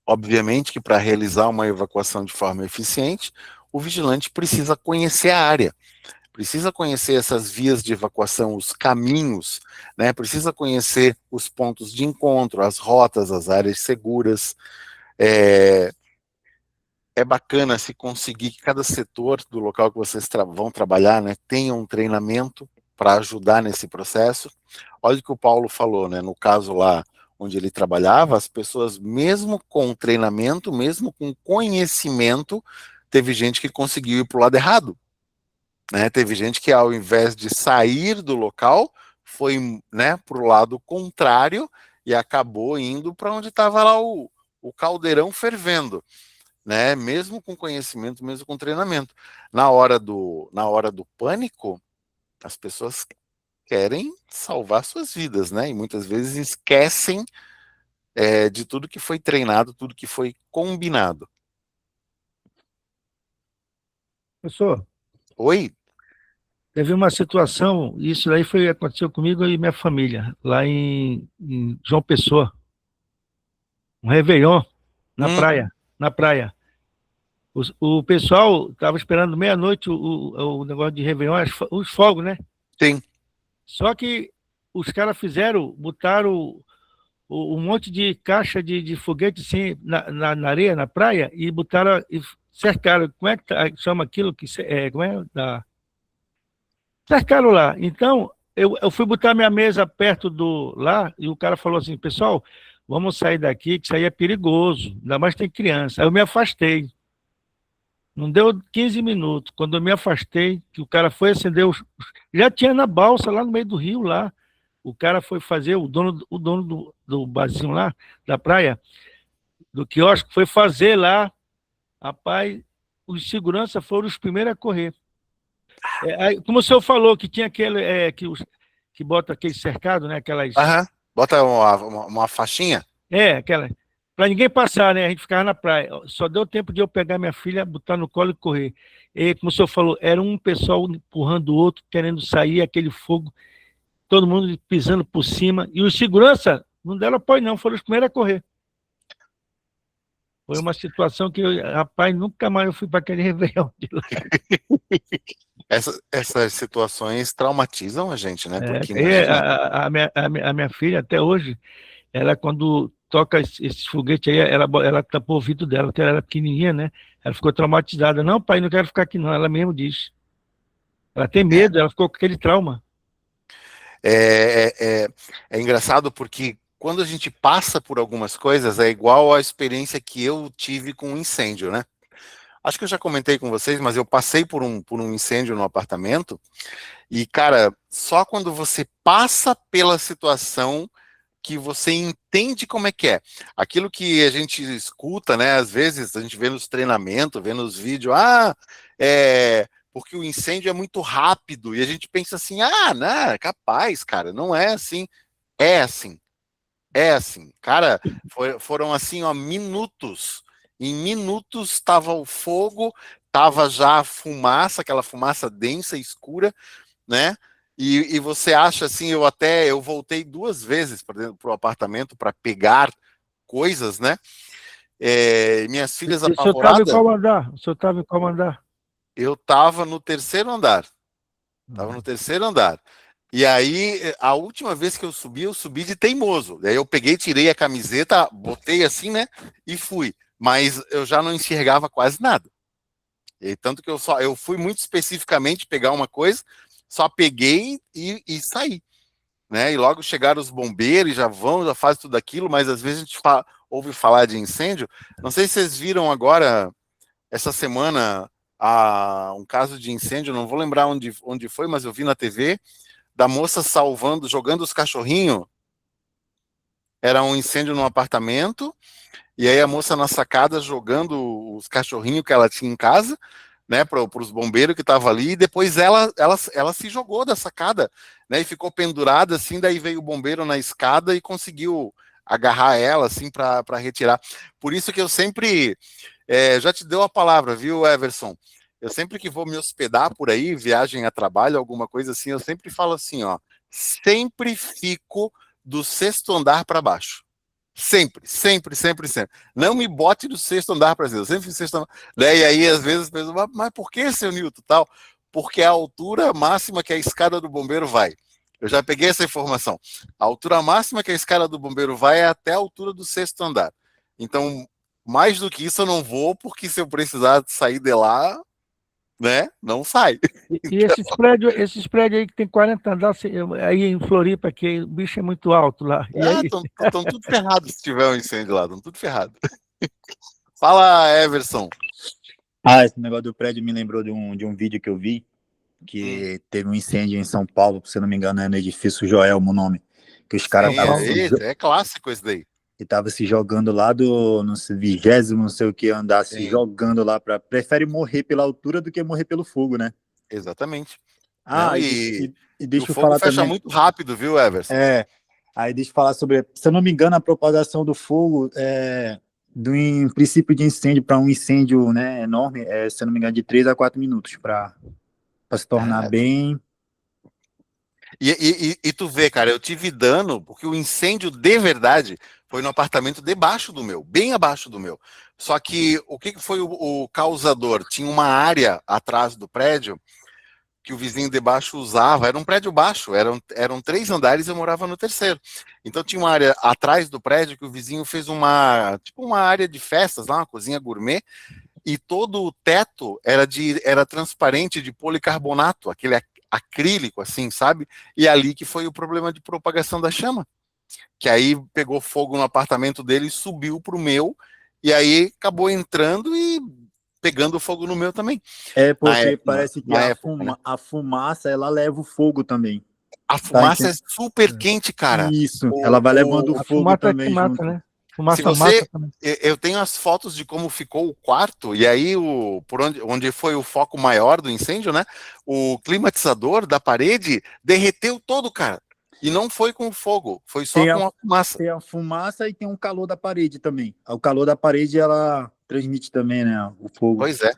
Obviamente que para realizar uma evacuação de forma eficiente, o vigilante precisa conhecer a área, precisa conhecer essas vias de evacuação, os caminhos, né? Precisa conhecer os pontos de encontro, as rotas, as áreas seguras. É bacana se conseguir que cada setor do local que vocês vão trabalhar, né, tenha um treinamento para ajudar nesse processo. Olha o que o Paulo falou, né, no caso lá onde ele trabalhava, as pessoas, mesmo com treinamento, mesmo com conhecimento, teve gente que conseguiu ir para o lado errado, né? Teve gente que, ao invés de sair do local, foi, né, para o lado contrário e acabou indo para onde estava lá o caldeirão fervendo, né? Mesmo com conhecimento, mesmo com treinamento. Na hora do pânico, as pessoas querem salvar suas vidas, né? E muitas vezes esquecem de tudo que foi treinado, tudo que foi combinado. Professor, Oi? teve uma situação, isso aí aconteceu comigo e minha família, lá em João Pessoa, um Réveillon, na praia. O pessoal estava esperando meia-noite o negócio de Réveillon, os fogos, né? Sim. Só que os caras botaram um monte de caixa de foguete assim, na areia, na praia, e botaram e cercaram. Como é que chama aquilo? Como é? Cercaram lá. Então, eu fui botar minha mesa perto lá, e o cara falou assim, pessoal, vamos sair daqui, que isso aí é perigoso, ainda mais tem criança. Aí eu me afastei. Não deu 15 minutos. Quando eu me afastei, que o cara foi acender, já tinha na balsa, lá no meio do rio, lá. O cara foi fazer, o dono do barzinho lá, da praia, do quiosque, foi fazer lá. Rapaz, os seguranças foram os primeiros a correr. Como o senhor falou, que tinha aquele, que bota aquele cercado, né? Aquelas. Bota uma faixinha. Aquela. Para ninguém passar, né? A gente ficava na praia. Só deu tempo de eu pegar minha filha, botar no colo e correr. E, como o senhor falou, era um pessoal empurrando o outro, querendo sair, aquele fogo, todo mundo pisando por cima. E os segurança não deram apoio, não, foram os primeiros a correr. Foi uma situação que, rapaz, nunca mais eu fui para aquele Réveillon de lá. Essas situações traumatizam a gente, né? Porque a minha filha, até hoje, ela quando toca esse foguete aí, ela tapou o ouvido dela, porque ela era pequenininha, né? Ela ficou traumatizada. Não, pai, não quero ficar aqui não. Ela mesmo diz. Ela tem medo, ela ficou com aquele trauma. É engraçado porque quando a gente passa por algumas coisas, é igual a experiência que eu tive com um incêndio, né? Acho que eu já comentei com vocês, mas eu passei por um incêndio no apartamento e, cara, só quando você passa pela situação que você entende como é que é. Aquilo que a gente escuta, né? Às vezes a gente vê nos treinamentos, vê nos vídeos, porque o incêndio é muito rápido, e a gente pensa assim, não, é capaz, cara, não é assim. É assim. É assim. Cara, foram assim, ó, minutos. Em minutos estava o fogo, estava já a fumaça, aquela fumaça densa, escura, né? E você acha assim, eu voltei 2 vezes para o apartamento para pegar coisas, né? Minhas filhas apavoradas. O senhor estava em qual andar? Eu estava no 3º andar. Estava no 3º andar. E aí, a última vez que eu subi de teimoso. Daí eu peguei, tirei a camiseta, botei assim, né? E fui. Mas eu já não enxergava quase nada. E tanto que eu fui muito especificamente pegar uma coisa, só peguei e saí, né? E logo chegaram os bombeiros, já fazem tudo aquilo, mas às vezes a gente ouve falar de incêndio. Não sei se vocês viram agora essa semana um caso de incêndio, não vou lembrar onde foi, mas eu vi na TV, da moça salvando, jogando os cachorrinhos. Era um incêndio num apartamento, e aí a moça na sacada jogando os cachorrinhos que ela tinha em casa, né, para os bombeiros que estavam ali, e depois ela se jogou da sacada, né, e ficou pendurada assim, daí veio o bombeiro na escada e conseguiu agarrar ela assim para retirar. Por isso que eu sempre já te deu a palavra, viu, Everson? Eu sempre que vou me hospedar por aí, viagem a trabalho, alguma coisa assim, eu sempre falo assim, ó, sempre fico do 6º andar para baixo. Sempre, sempre, sempre, sempre. Não me bote do 6º andar para cima. Eu sempre fiz 6º andar. Daí aí, às vezes, as pessoas, mas por que, seu Nilton, tal? Porque a altura máxima que a escada do bombeiro vai. Eu já peguei essa informação. A altura máxima que a escada do bombeiro vai é até a altura do 6º andar. Então, mais do que isso eu não vou, porque se eu precisar sair de lá, né, não sai. E esses prédios aí que tem 40 andares, aí em Floripa, que o bicho é muito alto lá. E aí... Estão tudo ferrados se tiver um incêndio lá, estão tudo ferrados. Fala, Everson. Esse negócio do prédio me lembrou de um vídeo que eu vi, que teve um incêndio em São Paulo, se não me engano, é no edifício Joelmo o nome, que os caras é clássico esse daí. E tava se jogando lá do no 20º, não sei o que, andar se jogando lá, prefere morrer pela altura do que morrer pelo fogo, né? Exatamente. E deixa o eu fogo falar fecha também, muito rápido, viu, Everson? aí deixa eu falar sobre, se eu não me engano, a propagação do fogo do princípio de incêndio para um incêndio, né, enorme, se eu não me engano, de 3 a 4 minutos para se tornar bem... E tu vê, cara, eu tive dano, porque o incêndio de verdade foi no apartamento debaixo do meu, bem abaixo do meu. Só que o que foi o causador? Tinha uma área atrás do prédio que o vizinho de baixo usava, era um prédio baixo, eram 3 andares e eu morava no 3º. Então tinha uma área atrás do prédio que o vizinho fez uma área de festas lá, uma cozinha gourmet, e todo o teto era transparente de policarbonato, aquele acrílico assim, sabe? E ali que foi o problema de propagação da chama, que aí pegou fogo no apartamento dele e subiu pro meu, e aí acabou entrando e pegando fogo no meu também. Porque parece que a fumaça, ela leva o fogo também. A fumaça é super quente, cara. Isso, ela vai levando o fogo também mata, junto. né? Fumaça mata também. Eu tenho as fotos de como ficou o quarto, e aí por onde foi o foco maior do incêndio, né? O climatizador da parede derreteu todo, cara. E não foi com fogo, foi só com a fumaça. Tem a fumaça e tem um calor da parede também. O calor da parede, ela transmite também, né, o fogo. Pois é.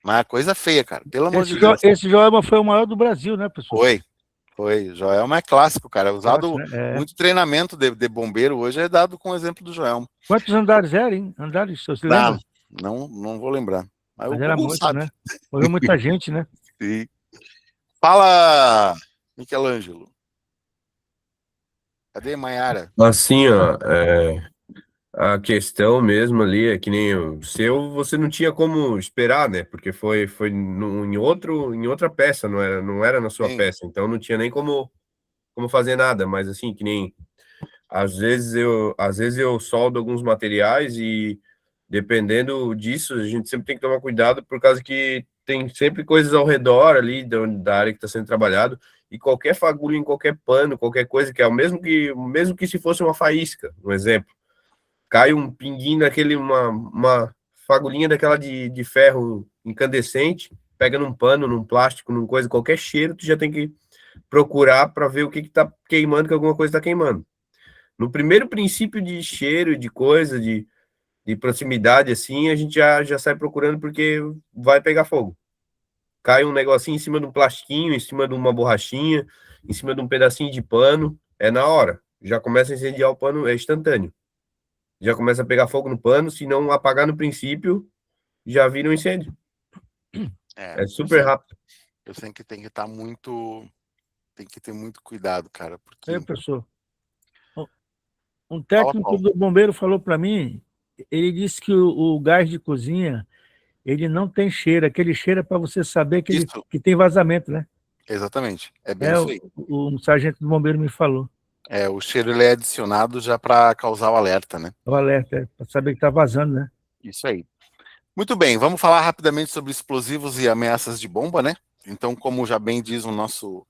Mas coisa feia, cara. Pelo amor de Deus. Esse Joelma foi o maior do Brasil, né, pessoal? Foi. Joelma é clássico, cara. É usado muito treinamento de bombeiro hoje é dado com o exemplo do Joelma. Quantos andares eram, hein? Andares, você lembra? Não vou lembrar. Mas era muito, sabe. Né? Morreu muita gente, né? Sim. Fala, Michelangelo. Cadê Maiara? Assim, ó, a questão mesmo ali é que nem o seu, você não tinha como esperar, né? Porque foi em outra peça, não era na sua peça, então não tinha nem como fazer nada, mas assim, que nem às vezes eu soldo alguns materiais e dependendo disso, a gente sempre tem que tomar cuidado por causa que tem sempre coisas ao redor ali da área que está sendo trabalhado, e qualquer fagulha em qualquer pano, qualquer coisa que é o mesmo que se fosse uma faísca, um exemplo, cai um pinguinho daquele, uma fagulhinha daquela de ferro incandescente, pega num pano, num plástico, num coisa, qualquer cheiro, tu já tem que procurar para ver o que está queimando, que alguma coisa está queimando. No primeiro princípio de cheiro, de coisa, de proximidade, assim, a gente já sai procurando porque vai pegar fogo. Cai um negocinho em cima de um plastiquinho, em cima de uma borrachinha, em cima de um pedacinho de pano, é na hora. Já começa a incendiar o pano, é instantâneo. Já começa a pegar fogo no pano, se não apagar no princípio, já vira um incêndio. É super rápido. Eu sei que tem que estar muito... Tem que ter muito cuidado, cara. Porque... professor. Um técnico do bombeiro falou para mim, ele disse que o gás de cozinha, ele não tem cheiro, aquele cheiro é para você saber que tem vazamento, né? Exatamente, é bem isso aí. O sargento do bombeiro me falou. O cheiro ele é adicionado já para causar o alerta, né? O alerta, para saber que está vazando, né? Isso aí. Muito bem, vamos falar rapidamente sobre explosivos e ameaças de bomba, né? Então, como já bem diz o nosso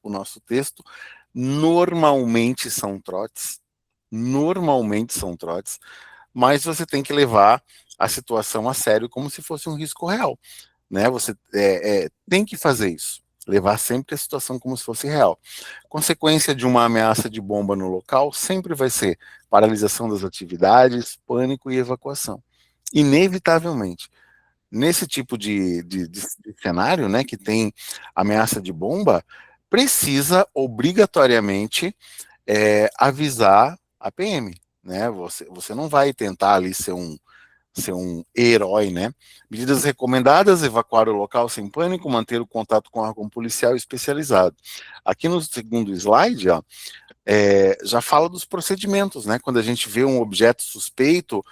texto, normalmente são trotes, mas você tem que levar a situação a sério como se fosse um risco real, né? Você tem que fazer isso, levar sempre a situação como se fosse real. Consequência de uma ameaça de bomba no local sempre vai ser paralisação das atividades, pânico e evacuação, inevitavelmente. Nesse tipo de cenário, né, que tem ameaça de bomba, precisa obrigatoriamente avisar a PM, né? Você não vai tentar ali ser um herói, né? Medidas recomendadas: evacuar o local sem pânico, manter o contato com o órgão policial especializado. Aqui no segundo slide, ó, já fala dos procedimentos, né? Quando a gente vê um objeto suspeito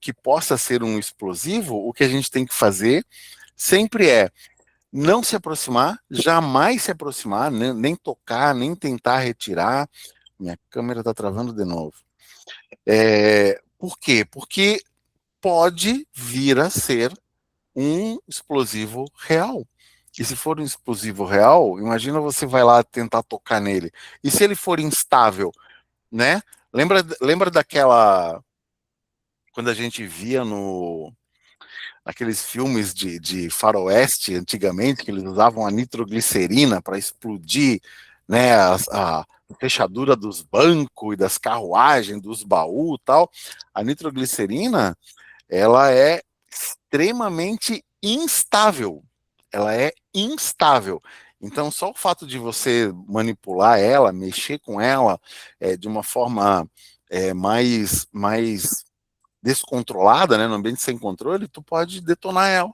que possa ser um explosivo, o que a gente tem que fazer sempre é não se aproximar, jamais se aproximar, nem tocar, nem tentar retirar. Minha câmera está travando de novo. Por quê? Porque pode vir a ser um explosivo real. E se for um explosivo real, imagina você vai lá tentar tocar nele. E se ele for instável, né? Lembra daquela quando a gente via naqueles filmes de faroeste antigamente, que eles usavam a nitroglicerina para explodir, né, a fechadura dos bancos e das carruagens, dos baús e tal. A nitroglicerina, ela é extremamente instável. Ela é instável. Então, só o fato de você manipular ela, mexer com ela de uma forma mais descontrolada, né, no ambiente sem controle, tu pode detonar ela,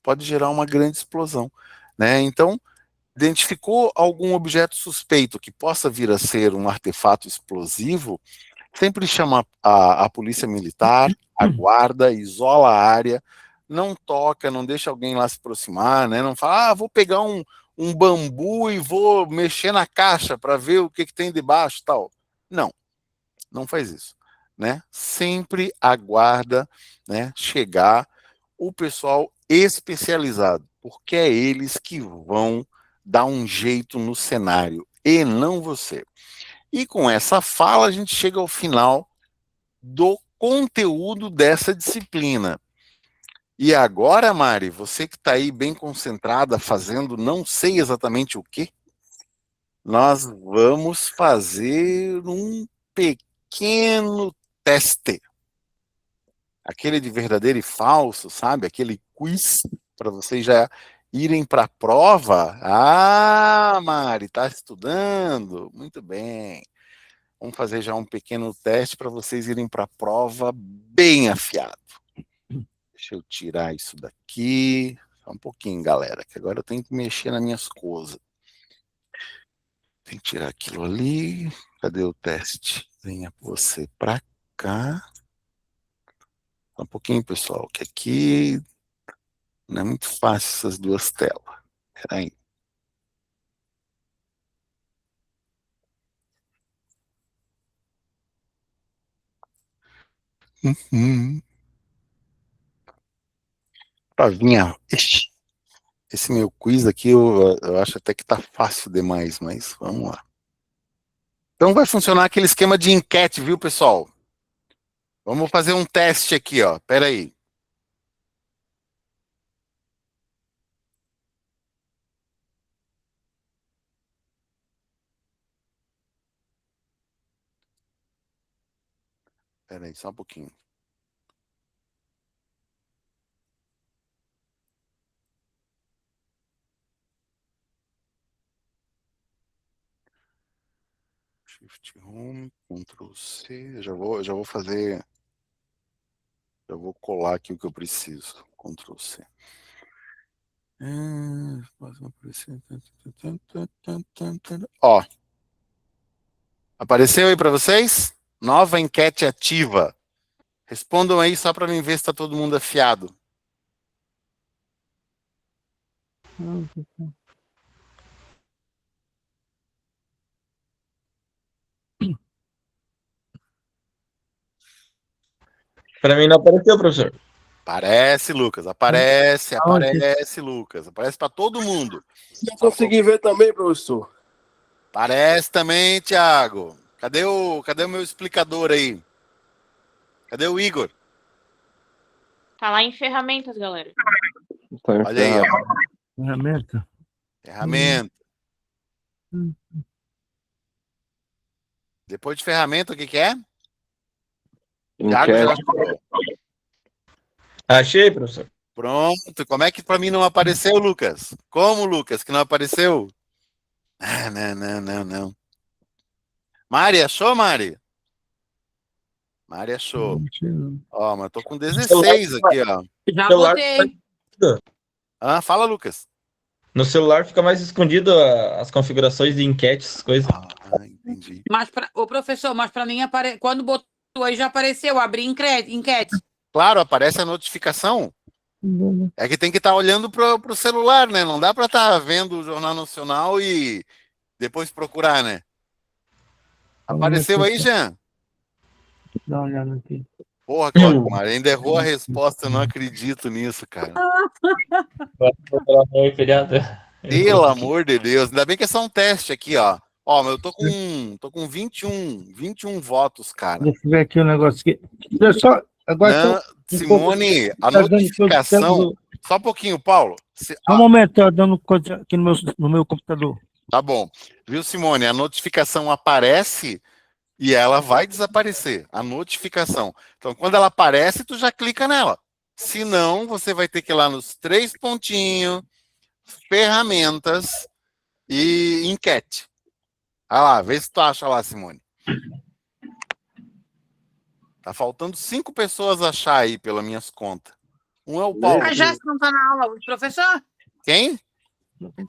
pode gerar uma grande explosão, né? Então, identificou algum objeto suspeito que possa vir a ser um artefato explosivo, sempre chama a polícia militar, a guarda, isola a área, não toca, não deixa alguém lá se aproximar, né? Não fala, vou pegar um bambu e vou mexer na caixa para ver o que tem debaixo, tal. Não faz isso, né? Sempre aguarda, né, chegar o pessoal especializado, porque é eles que vão dar um jeito no cenário e não você. E com essa fala a gente chega ao final do conteúdo dessa disciplina. E agora, Mari, você que está aí bem concentrada, fazendo não sei exatamente o que, nós vamos fazer um pequeno teste. Aquele de verdadeiro e falso, sabe? Aquele quiz para vocês já irem para a prova. Ah, Mari, está estudando? Muito bem. Vamos fazer já um pequeno teste para vocês irem para a prova bem afiado. Deixa eu tirar isso daqui. Só um pouquinho, galera, que agora eu tenho que mexer nas minhas coisas. Tem que tirar aquilo ali. Cadê o teste? Venha você para cá. Só um pouquinho, pessoal, que aqui não é muito fácil essas duas telas. Peraí. Provinha. Esse meu quiz aqui eu acho até que tá fácil demais, mas vamos lá. Então vai funcionar aquele esquema de enquete, viu, pessoal? Vamos fazer um teste aqui, ó. Peraí. Peraí, só um pouquinho. Shift Home, Ctrl C. Já vou fazer. Já vou colar aqui o que eu preciso. Ctrl C. Ó. Apareceu aí para vocês? Nova enquete ativa. Respondam aí só para mim ver se está todo mundo afiado. Para mim não apareceu, professor. Aparece, Lucas. Aparece, Lucas. Aparece para todo mundo. Eu consegui ver também, professor. Aparece também, Thiago. Cadê o meu explicador aí? Cadê o Igor? Tá lá em ferramentas, galera. Olha aí, ó. Ferramenta. Ferramenta. Depois de ferramenta, o que é? Thiago já achou. Achei, professor. Pronto. Como é que para mim não apareceu, Lucas? Como, Lucas, que não apareceu? Ah, não. Mari, achou, Mari? Mari achou. Ó, mas eu tô com 16 aqui, ó. Já botei. Fala, Lucas. No celular fica mais escondido as configurações de enquetes, coisas. Entendi. Ô, professor, mas para mim, quando botou aí já apareceu, abrir enquete. Claro, aparece a notificação. É que tem que estar olhando pro celular, né? Não dá para estar vendo o Jornal Nacional e depois procurar, né? Apareceu aí, Jean? Dá uma olhada aqui. Porra, Cláudio, ainda errou a resposta, eu não acredito nisso, cara. Pelo amor de Deus, ainda bem que é só um teste aqui, ó. Ó, mas eu tô com 21 votos, cara. Deixa eu ver aqui o negócio aqui. Só, agora não, Simone, a notificação... Só um pouquinho, Paulo. Só um momento, tá dando coisa aqui no meu computador. Tá bom. Viu, Simone? A notificação aparece e ela vai desaparecer. A notificação. Então, quando ela aparece, tu já clica nela. Se não, você vai ter que ir lá nos 3 pontinhos, ferramentas e enquete. Vai lá, vê se tu acha lá, Simone. Tá faltando 5 pessoas achar aí, pelas minhas contas. Um é o Paulo. A Jéssica não tá na aula, professor? Quem?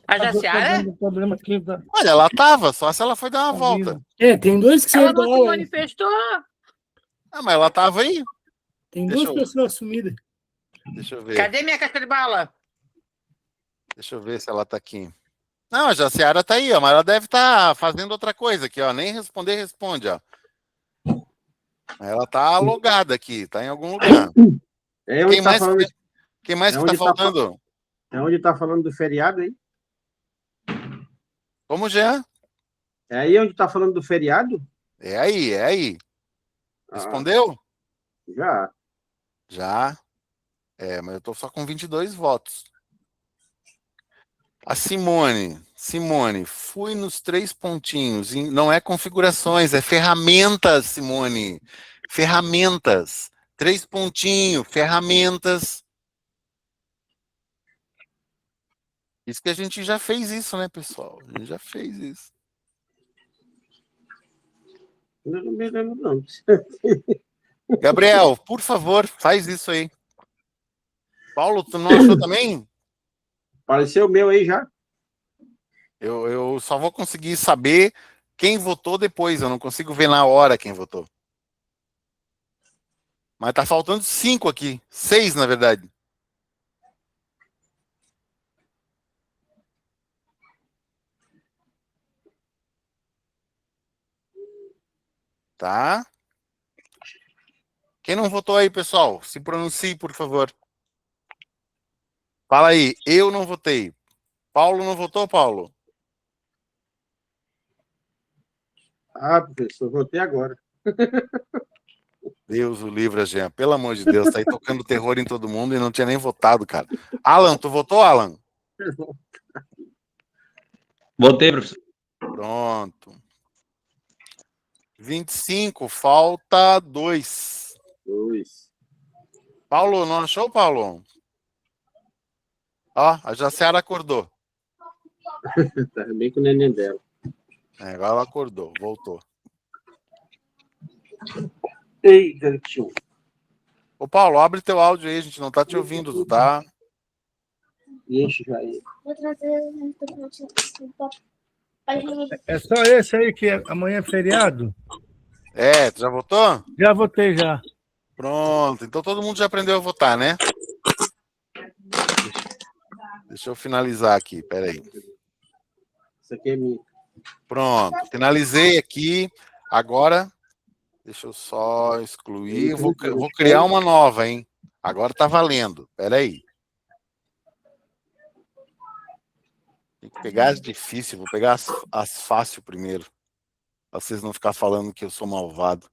A Jaciara? Olha, ela tava, só se ela foi dar uma volta. Tem dois que ela não se manifestou. Mas ela tava aí. Tem duas pessoas sumidas. Deixa eu ver. Cadê minha caixa de bala? Deixa eu ver se ela tá aqui. Não, a Jaciara tá aí, ó, mas ela deve estar fazendo outra coisa aqui, ó. Nem responder, responde, ó. Ela tá logada aqui, tá em algum lugar. Quem mais que tá faltando? É onde tá falando do feriado aí? Como, Jean? É aí onde tá falando do feriado? É aí. Respondeu? Já. Já. Mas eu tô só com 22 votos. A Simone, fui nos 3 pontinhos. Não é configurações, é ferramentas, Simone. Ferramentas. 3 pontinhos, ferramentas. Isso que a gente já fez isso, né, pessoal? A gente já fez isso. Eu não me lembro, não. Gabriel, por favor, faz isso aí. Paulo, tu não achou também? Apareceu o meu aí já. Eu só vou conseguir saber quem votou depois. Eu não consigo ver na hora quem votou. Mas tá faltando 5 aqui. 6, na verdade. Tá? Quem não votou aí, pessoal? Se pronuncie, por favor. Fala aí. Eu não votei. Paulo não votou, Paulo? Professor, votei agora. Deus o livre, Jean. Pelo amor de Deus, tá aí tocando terror em todo mundo e não tinha nem votado, cara. Alan, tu votou, Alan? Votei, professor. Pronto. 25, falta 2. 2. Paulo, não achou, Paulo? Ó, a Jaciara acordou. Tá bem com o neném dela. Agora ela acordou, voltou. Ei, garotinho. Ô, Paulo, abre teu áudio aí, a gente não tá te ouvindo, tu tá? Enche já aí. É só esse aí que amanhã é feriado? Tu já votou? Já votei, já. Pronto, então todo mundo já aprendeu a votar, né? Deixa eu finalizar aqui, peraí. Isso aqui é minha. Pronto, finalizei aqui. Agora, deixa eu só excluir. Vou criar uma nova, hein? Agora tá valendo. Espera aí. Tem que pegar as difíceis. Vou pegar as fáceis primeiro. Pra vocês não ficarem falando que eu sou malvado.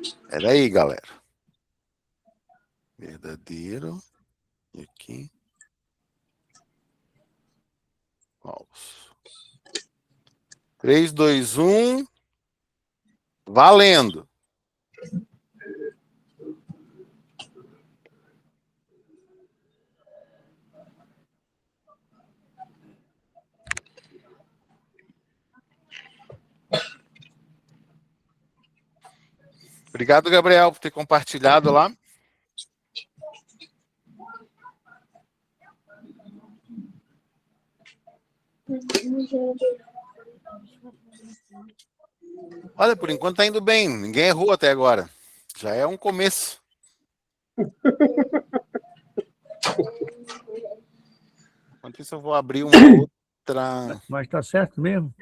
Espera aí, galera. Verdadeiro. E aqui. Falso. 3, 2, 1. Valendo. Obrigado, Gabriel, por ter compartilhado lá. Olha, por enquanto tá indo bem. Ninguém errou até agora. Já é um começo. Enquanto isso, eu vou abrir uma outra. Mas tá certo mesmo?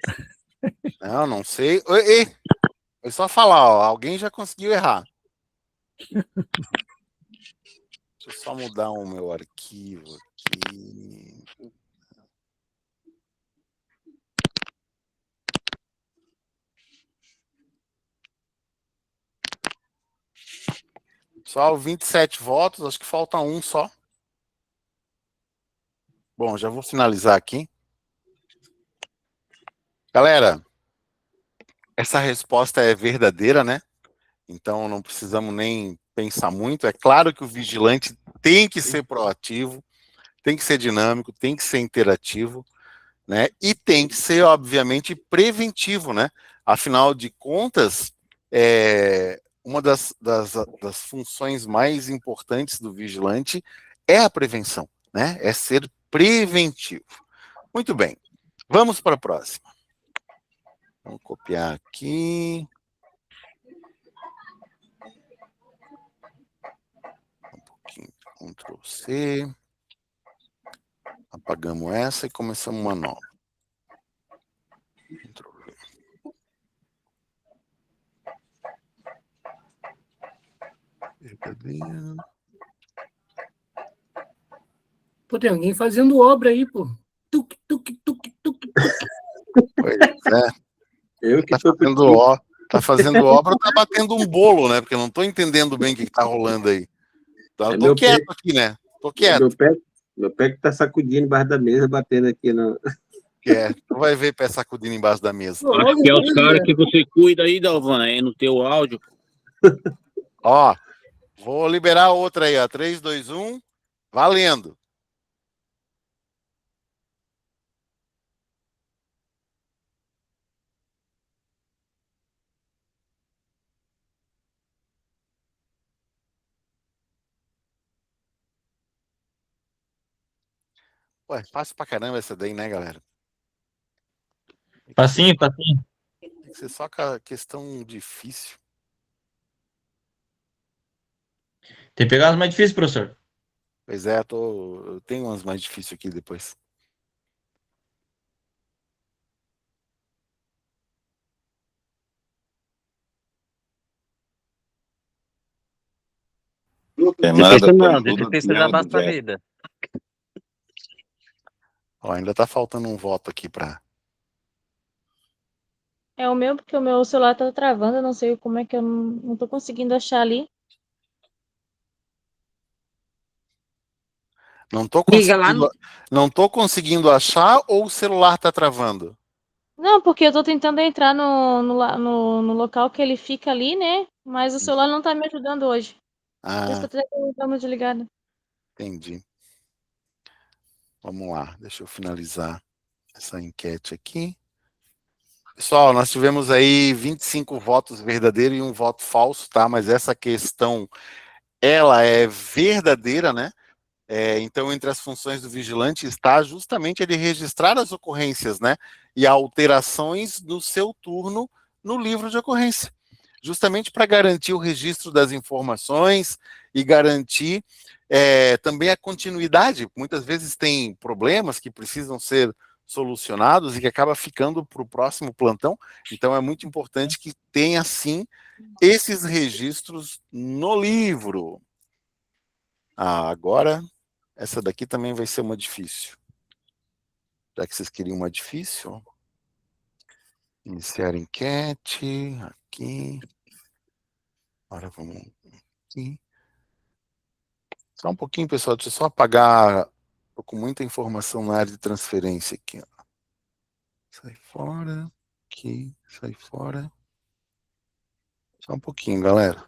Não sei. Ei, foi só falar, ó. Alguém já conseguiu errar. Deixa eu só mudar o meu arquivo aqui. Só 27 votos, acho que falta um só. Bom, já vou finalizar aqui. Galera, essa resposta é verdadeira, né? Então não precisamos nem pensar muito. É claro que o vigilante tem que ser proativo, tem que ser dinâmico, tem que ser interativo, né? E tem que ser, obviamente, preventivo, né? Afinal de contas, uma das funções mais importantes do vigilante é a prevenção, né? É ser preventivo. Muito bem. Vamos para a próxima. Vamos copiar aqui. Um pouquinho. Ctrl C. Apagamos essa e começamos uma nova. Ctrl V. Verdadeiro. Pô, tem alguém fazendo obra aí, pô. Tuc, tuc, tuc, tuc, tuc. Pois é. Eu que Tá fazendo obra ou tá batendo um bolo, né? Porque eu não tô entendendo bem o que tá rolando aí. Então, eu tô quieto aqui, né? Tô quieto. Meu pé que tá sacudindo embaixo da mesa, batendo aqui no. Tu vai ver pé sacudindo embaixo da mesa. Acho que é os caras que você cuida aí, Dalvan, é no teu áudio. Ó, vou liberar outra aí, ó. 3, 2, 1. Valendo. Ué, fácil pra caramba essa daí, né, galera? Facinho. Tem que ser só questão difícil. Tem que pegar as mais difíceis, professor. Pois é, eu tenho umas mais difíceis aqui depois. Difícil da nossa vida. Ó, ainda tá faltando um voto aqui pra... É o meu, porque o meu celular tá travando, eu não sei como é que eu não tô conseguindo achar ali. Não tô conseguindo achar ou o celular tá travando? Não, porque eu tô tentando entrar no local que ele fica ali, né? Mas o celular não tá me ajudando hoje. Por isso que eu tô tentando desligado. Entendi. Vamos lá, deixa eu finalizar essa enquete aqui. Pessoal, nós tivemos aí 25 votos verdadeiros e um voto falso, tá? Mas essa questão, ela é verdadeira, né? Então, entre as funções do vigilante está justamente ele registrar as ocorrências, né? E alterações no seu turno no livro de ocorrência. Justamente para garantir o registro das informações e garantir também a continuidade. Muitas vezes tem problemas que precisam ser solucionados e que acaba ficando para o próximo plantão. Então, é muito importante que tenha, sim, esses registros no livro. Agora, essa daqui também vai ser uma difícil. Já que vocês queriam uma difícil. Iniciar enquete, aqui. Agora vamos aqui. Só um pouquinho, pessoal, deixa eu só apagar. Estou com muita informação na área de transferência aqui. Ó. Sai fora, aqui, sai fora. Só um pouquinho, galera.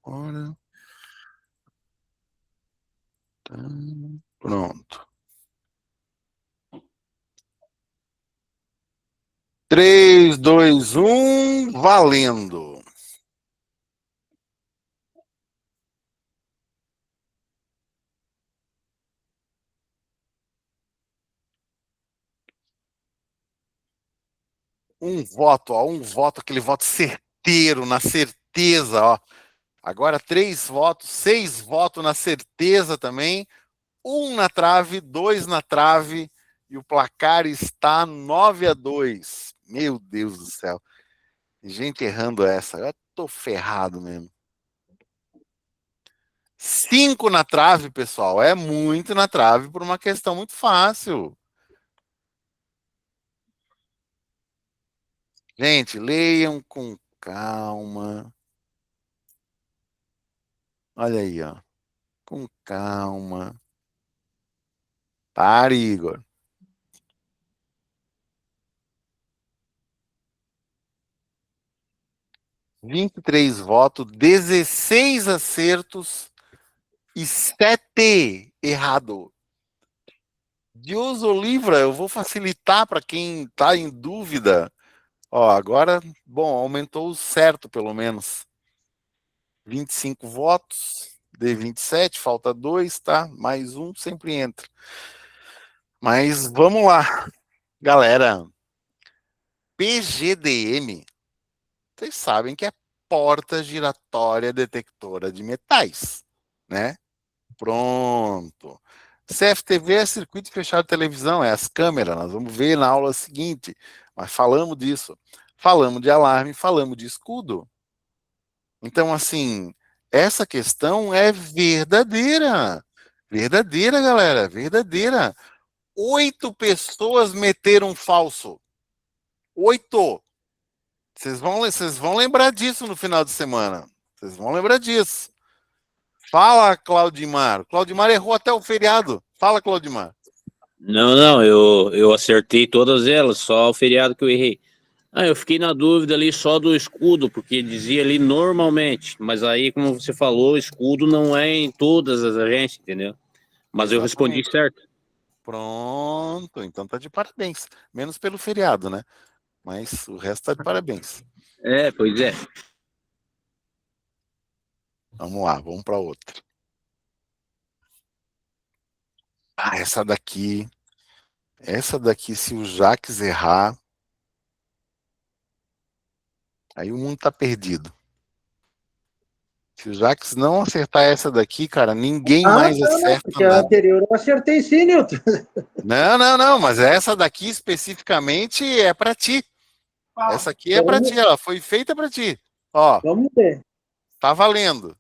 Fora. Tá. Pronto. 3, 2, 1, valendo. Um voto, ó, um voto, aquele voto certeiro, na certeza, ó. Agora 3 votos, 6 votos na certeza também. 1 na trave, 2 na trave, e o placar está 9-2. Meu Deus do céu. Gente errando essa, eu tô ferrado mesmo. 5 na trave, pessoal, é muito na trave por uma questão muito fácil. Gente, leiam com calma. Olha aí, ó. Com calma. Pare, Igor. (23 votos, 16 acertos e 7 errado. Deus o livra, eu vou facilitar para quem está em dúvida. Ó, agora, bom, aumentou o certo, pelo menos. 25 votos, de 27, falta 2, tá? Mais um, sempre entra. Mas vamos lá. Galera, PGDM, vocês sabem que é porta giratória detectora de metais, né? Pronto. CFTV é circuito fechado de televisão, é as câmeras, nós vamos ver na aula seguinte, mas falamos disso. Falamos de alarme, falamos de escudo. Então, assim, essa questão é verdadeira. Verdadeira, galera, verdadeira. 8 pessoas meteram falso. 8. Vocês vão lembrar disso no final de semana. Vocês vão lembrar disso. Fala, Claudimar. Claudimar errou até o feriado. Fala, Claudimar. Não, eu acertei todas elas, só o feriado que eu errei. Eu fiquei na dúvida ali só do escudo, porque dizia ali normalmente, mas aí, como você falou, escudo não é em todas as agências, entendeu? Mas eu respondi certo. Pronto, então tá de parabéns. Menos pelo feriado, né? Mas o resto tá de parabéns. Pois é. Vamos lá, vamos para outra. Essa daqui, se o Jaques errar, aí o mundo tá perdido. Se o Jaques não acertar essa daqui, cara, ninguém mais acerta porque nada. a anterior eu acertei sim, Nilton. Não, mas essa daqui especificamente é para ti. Essa aqui é para ti, ela foi feita para ti. Ó, vamos ver. Tá valendo.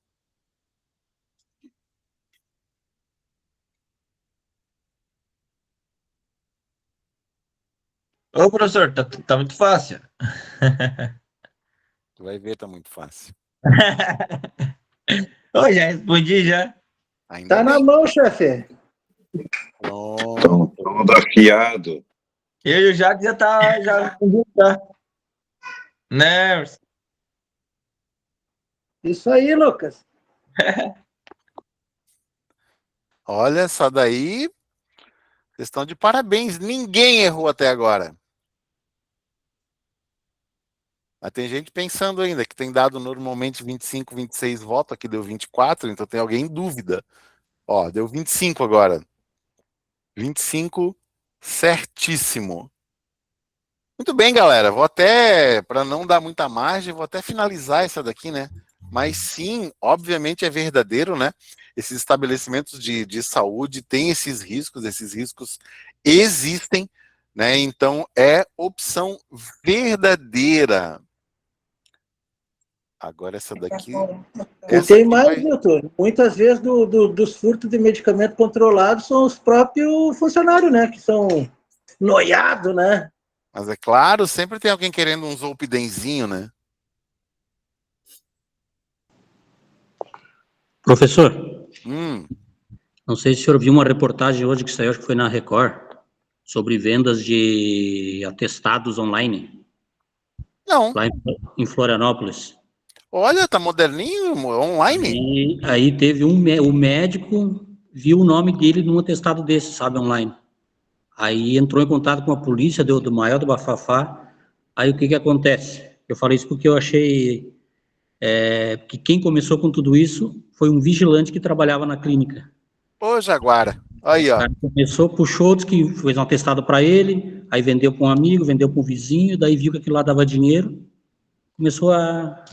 Ô, professor, tá muito fácil. Tu vai ver, tá muito fácil. Ô, já respondi, já. Ainda tá bem. Na mão, chefe. Pronto. Todo afiado. Eu e o Jacques já tá. Né? Isso aí, Lucas. Olha, essa daí, vocês estão de parabéns. Ninguém errou até agora. Mas tem gente pensando ainda que tem dado normalmente 25, 26 votos, aqui deu 24, então tem alguém em dúvida. Ó, deu 25 agora. 25, certíssimo. Muito bem, galera. Vou até, para não dar muita margem, vou até finalizar essa daqui, né? Mas sim, obviamente é verdadeiro, né? Esses estabelecimentos de saúde têm esses riscos existem, né? Então é opção verdadeira. Agora essa daqui. E tem mais, doutor. Muitas vezes dos furtos de medicamento controlado são os próprios funcionários, né? Que são noiados, né? Mas é claro, sempre tem alguém querendo um zolpidenzinho, né? Professor, não sei se o senhor viu uma reportagem hoje que saiu, acho que foi na Record, sobre vendas de atestados online. Não. Lá em Florianópolis. Olha, tá moderninho, online. E aí teve o médico viu o nome dele num atestado desse, sabe, online. Aí entrou em contato com a polícia, deu do maior do bafafá. Aí o que acontece? Eu falei isso porque eu achei que quem começou com tudo isso foi um vigilante que trabalhava na clínica. Ô, Jaguara, aí, ó. Começou, puxou, disse que fez um atestado para ele, aí vendeu para um amigo, vendeu para um vizinho, daí viu que aquilo lá dava dinheiro, começou a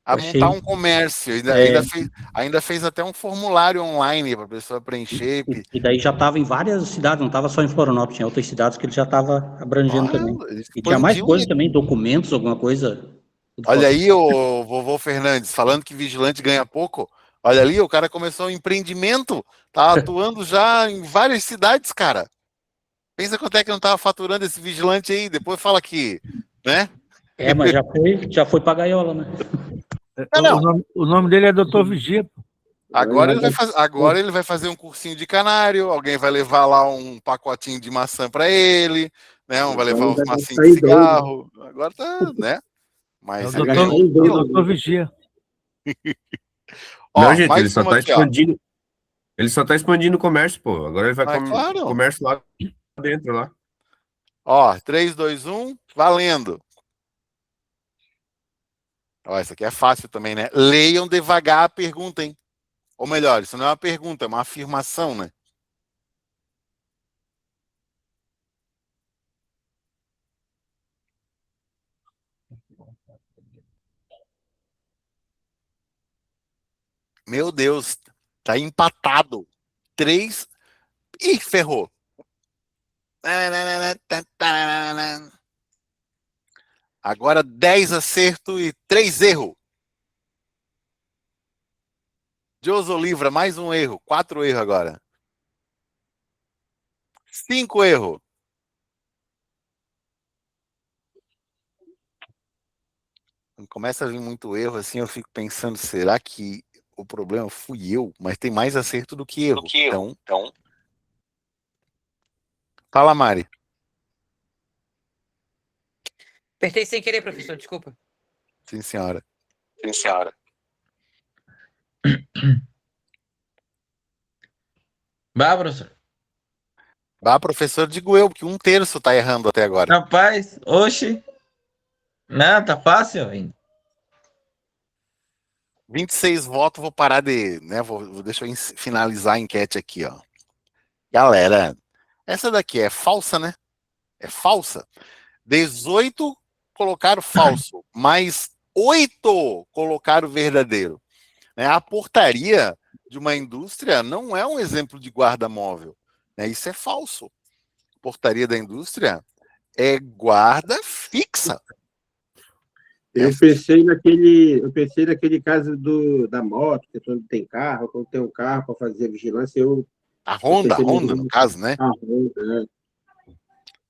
montar um comércio, ainda fez até um formulário online para a pessoa preencher. E daí já estava em várias cidades, não estava só em Florianópolis, tinha outras cidades que ele já estava abrangendo também. E tinha mais coisas também, documentos, alguma coisa. Olha aí, o vovô Fernandes, falando que vigilante ganha pouco. Olha ali, o cara começou um empreendimento, tá atuando já em várias cidades, cara. Pensa quanto é que não tava faturando esse vigilante aí, depois fala que, né? Mas já foi pra gaiola, né? Não. O nome dele é Dr. Vigia. Agora ele vai fazer um cursinho de canário, alguém vai levar lá um pacotinho de maçã para ele, né? Vai levar uns macinhos de cigarro. Agora tá, né? Mas é o Dr. Vigia. Não, gente, ele só tá expandindo. Ele só tá expandindo o comércio, pô. Agora ele vai comércio lá dentro lá. Ó, 3, 2, 1, valendo. Ó, essa aqui é fácil também, né? Leiam devagar a pergunta, hein? Ou melhor, isso não é uma pergunta, é uma afirmação, né? Meu Deus, tá empatado. 3. Ih, ferrou. Agora 10 acerto e 3 erros. Deus Olivra, mais um erro. 4 erros agora. 5 erros. Quando começa a vir muito erro, assim, eu fico pensando, será que o problema fui eu? Mas tem mais acerto do que erro. Então... Fala, Mari. Apertei sem querer, professor, desculpa. Sim, senhora. Sim, senhora. Bah, professor. Bah, professor, digo eu, porque 1/3 tá errando até agora. Rapaz, oxe. Não, tá fácil ainda. 26 votos, vou parar de... né? Deixa eu finalizar a enquete aqui, ó. Galera, essa daqui é falsa, né? É falsa. 18 colocaram falso, mais 8 colocaram verdadeiro. Né? A portaria de uma indústria não é um exemplo de guarda móvel. Né? Isso é falso. A portaria da indústria é guarda fixa. Eu pensei naquele caso da moto, que quando tem carro, quando tem um carro para fazer vigilância, A Honda, no caso, né? A Honda,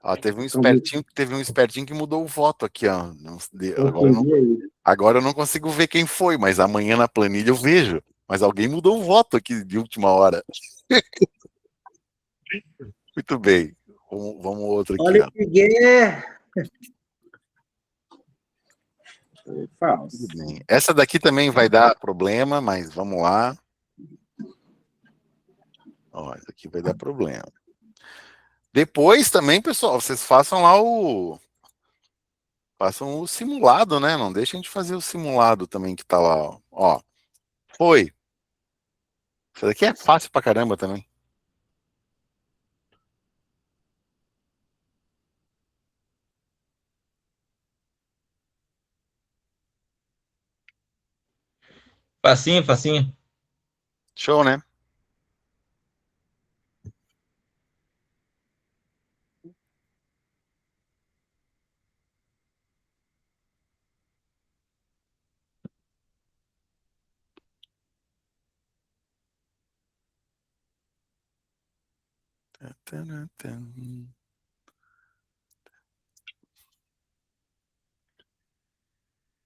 Ó, teve um espertinho que mudou o voto aqui, ó. Agora eu não consigo ver quem foi, mas amanhã na planilha eu vejo. Mas alguém mudou o voto aqui de última hora. Muito bem. Vamos outro aqui. Olha que guerra! Essa daqui também vai dar problema, mas vamos lá. Ó, essa aqui vai dar problema. Depois também, pessoal, vocês façam lá façam o simulado, né? Não deixem de fazer o simulado também que tá lá, ó. Foi. Isso daqui é fácil pra caramba também. Facinho, facinho. Show, né?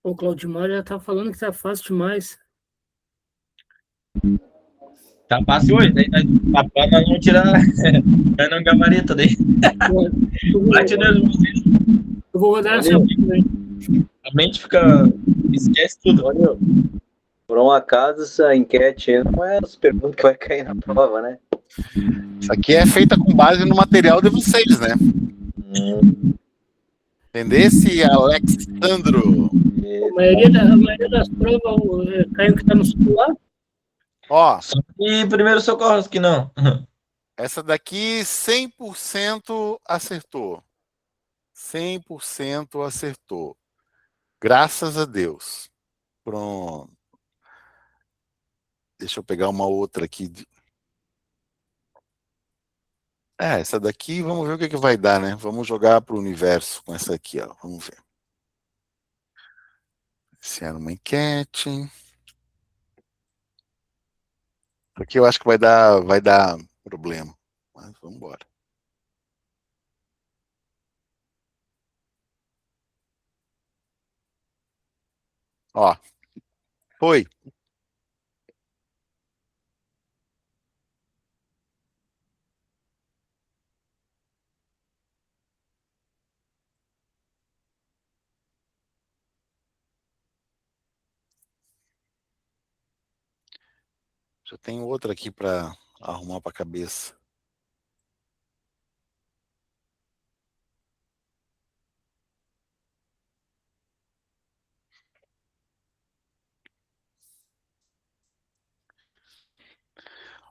O Claudimar já tá falando que tá fácil demais. Tá fácil hoje, daí nós não tirar, nós não gabarita daí. Bate mesmo. Eu vou rodar essa. A mente fica. Esquece tudo. Olha, por um acaso, essa enquete não é as perguntas que vai cair na prova, né? Isso aqui é feita com base no material de vocês, né? Entendesse, Alexandro? A maioria das provas caiu que tá no celular. Ó. E primeiro socorros que não. Essa daqui 100% acertou. 100% acertou. Graças a Deus. Pronto. Deixa eu pegar uma outra aqui. Essa daqui, vamos ver o que vai dar, né? Vamos jogar para o universo com essa aqui, ó. Vamos ver. Se era uma enquete. Isso aqui eu acho que vai dar problema. Mas vamos embora. Ó. Foi. Já tem outra aqui para arrumar para a cabeça.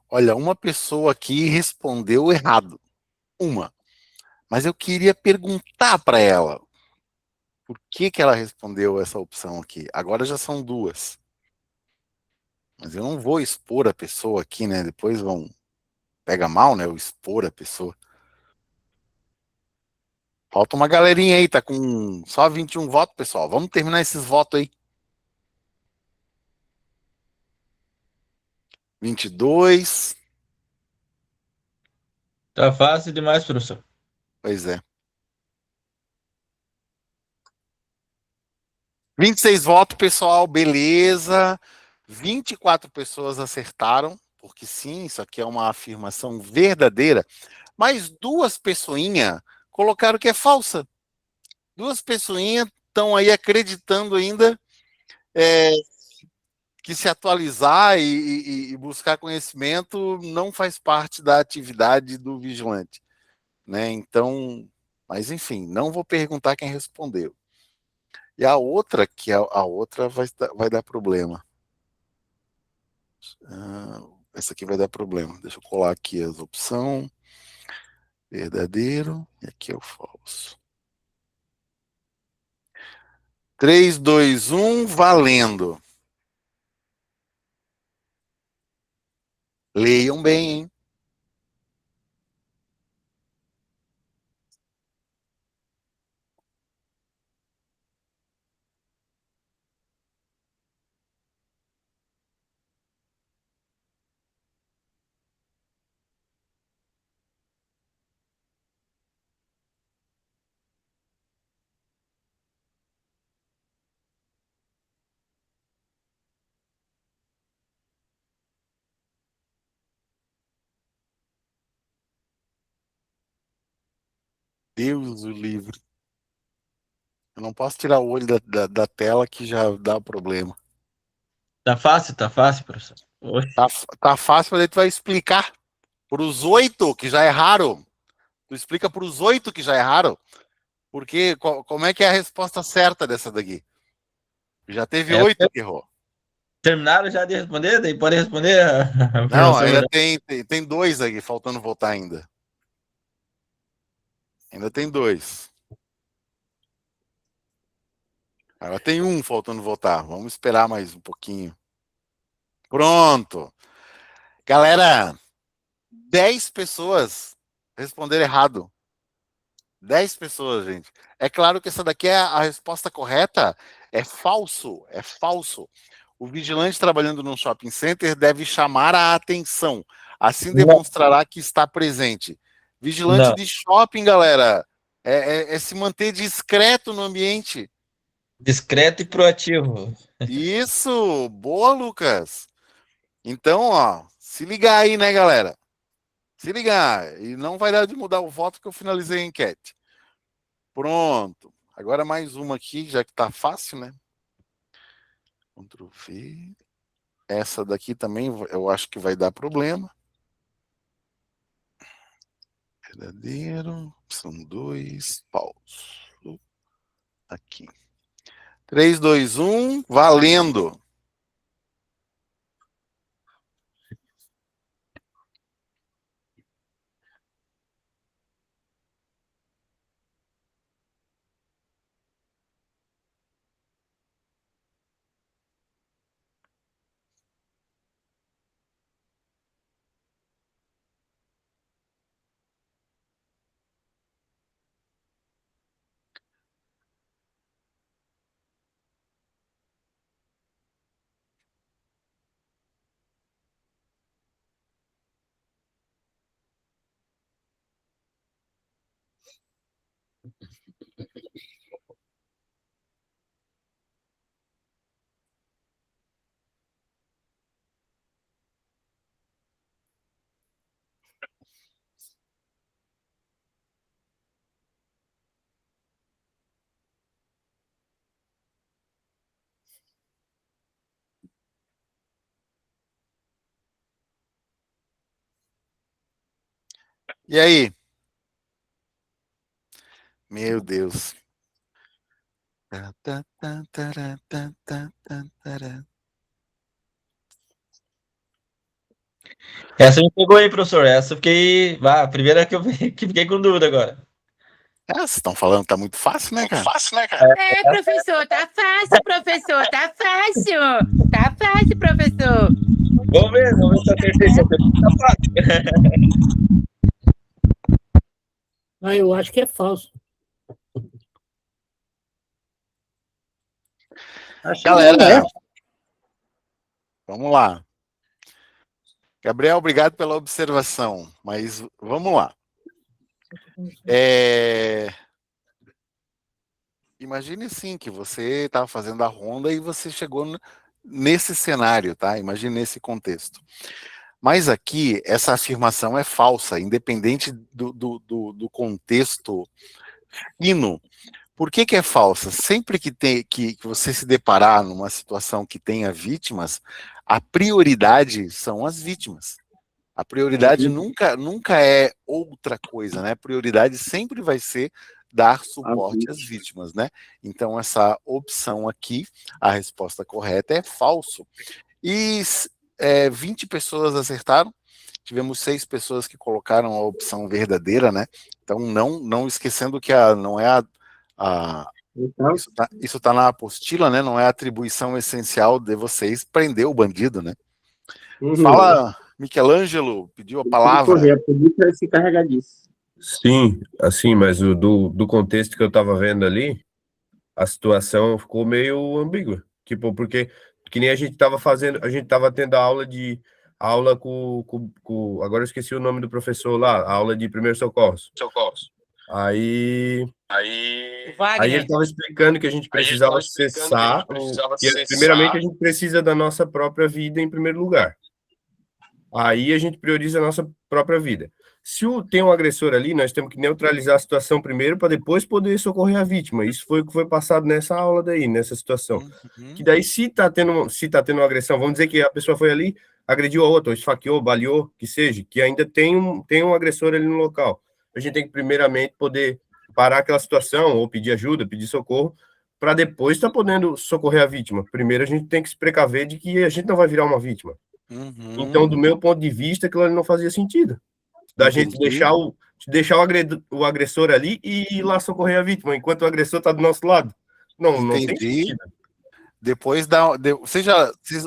Olha, uma pessoa aqui respondeu errado. Uma. Mas eu queria perguntar para ela por que ela respondeu essa opção aqui. Agora já são duas. Mas eu não vou expor a pessoa aqui, né? Depois pega mal, né? Eu expor a pessoa. Falta uma galerinha aí, tá com só 21 votos, pessoal. Vamos terminar esses votos aí. 22. Tá fácil demais, professor. Pois é. 26 votos, pessoal, beleza. 24 pessoas acertaram, porque sim, isso aqui é uma afirmação verdadeira. Mas duas pessoinhas colocaram que é falsa. Duas pessoinhas estão aí acreditando ainda que se atualizar e buscar conhecimento não faz parte da atividade do vigilante, né? Então, mas enfim, não vou perguntar quem respondeu. E a outra, a outra vai dar problema. Essa aqui vai dar problema. Deixa eu colar aqui as opções. Verdadeiro, e aqui é o falso. 3, 2, 1, valendo. Leiam bem, hein? Deus o livre. Eu não posso tirar o olho da tela que já dá problema. Tá fácil, professor. Tá fácil, mas aí tu vai explicar para os 8 que já erraram. Tu explica para os 8 que já erraram. Porque como é que é a resposta certa dessa daqui? Já teve 8 que errou. Terminaram já de responder? Daí pode responder? Não, ainda tem 2 aqui faltando votar ainda. Ainda tem 2. Agora tem 1 faltando votar. Vamos esperar mais um pouquinho. Pronto. Galera, 10 pessoas responderam errado. 10 pessoas, gente. É claro que essa daqui é a resposta correta. É falso. É falso. O vigilante trabalhando num shopping center deve chamar a atenção. Assim demonstrará que está presente. Vigilante Não. de shopping, galera, é se manter discreto no ambiente. Discreto e proativo. Isso, boa, Lucas. Então, ó, se ligar aí, né, galera? Se ligar. E não vai dar de mudar o voto que eu finalizei a enquete. Pronto. Agora mais uma aqui, já que tá fácil, né? Ctrl V. Essa daqui também eu acho que vai dar problema. Verdadeiro. São 2. Pauso. Aqui. 3, 2, 1. Valendo. E aí? Meu Deus. Essa me pegou aí, professor. Essa eu fiquei. A primeira que eu que fiquei com dúvida agora. Vocês estão falando que tá muito fácil, né, cara? Fácil, né, cara? É, professor, tá fácil, professor, tá fácil. Tá fácil, professor. Vamos ver se a terceira tá fácil. Eu acho que é falso. Galera, vamos lá. Gabriel, obrigado pela observação, mas vamos lá. Imagine assim, que você estava fazendo a ronda e você chegou nesse cenário, tá? Imagine nesse contexto. Mas aqui, essa afirmação é falsa, independente do contexto fino. Por que é falsa? Sempre que você se deparar numa situação que tenha vítimas, a prioridade são as vítimas. A prioridade nunca é outra coisa, né? A prioridade sempre vai ser dar suporte às vítimas, né? Então, essa opção aqui, a resposta correta é falso. E 20 pessoas acertaram, tivemos 6 pessoas que colocaram a opção verdadeira, né? Então, não esquecendo que não é isso tá na apostila, né? Não é a atribuição essencial de vocês prender o bandido, né? Fala, Michelangelo, pediu a palavra. A polícia vai se encarregar disso. Sim, assim, mas do contexto que eu estava vendo ali, a situação ficou meio ambígua. Tipo, porque que nem a gente estava fazendo, a gente estava tendo aula com agora eu esqueci o nome do professor lá, a aula de primeiros socorros. Aí ele estava explicando que a gente precisava cessar, primeiramente a gente precisa da nossa própria vida em primeiro lugar. Aí a gente prioriza a nossa própria vida. Se tem um agressor ali, nós temos que neutralizar a situação primeiro para depois poder socorrer a vítima. Isso foi o que foi passado nessa aula daí, nessa situação. Que daí, se tá tendo uma agressão, vamos dizer que a pessoa foi ali, agrediu a outra, ou esfaqueou, baleou, que seja, que ainda tem um agressor ali no local. A gente tem que primeiramente poder parar aquela situação, ou pedir ajuda, pedir socorro, para depois estar podendo socorrer a vítima. Primeiro a gente tem que se precaver de que a gente não vai virar uma vítima. Então, do meu ponto de vista, aquilo ali não fazia sentido. Da gente deixar o agressor ali e ir lá socorrer a vítima, enquanto o agressor está do nosso lado. Não tem sentido. Depois vocês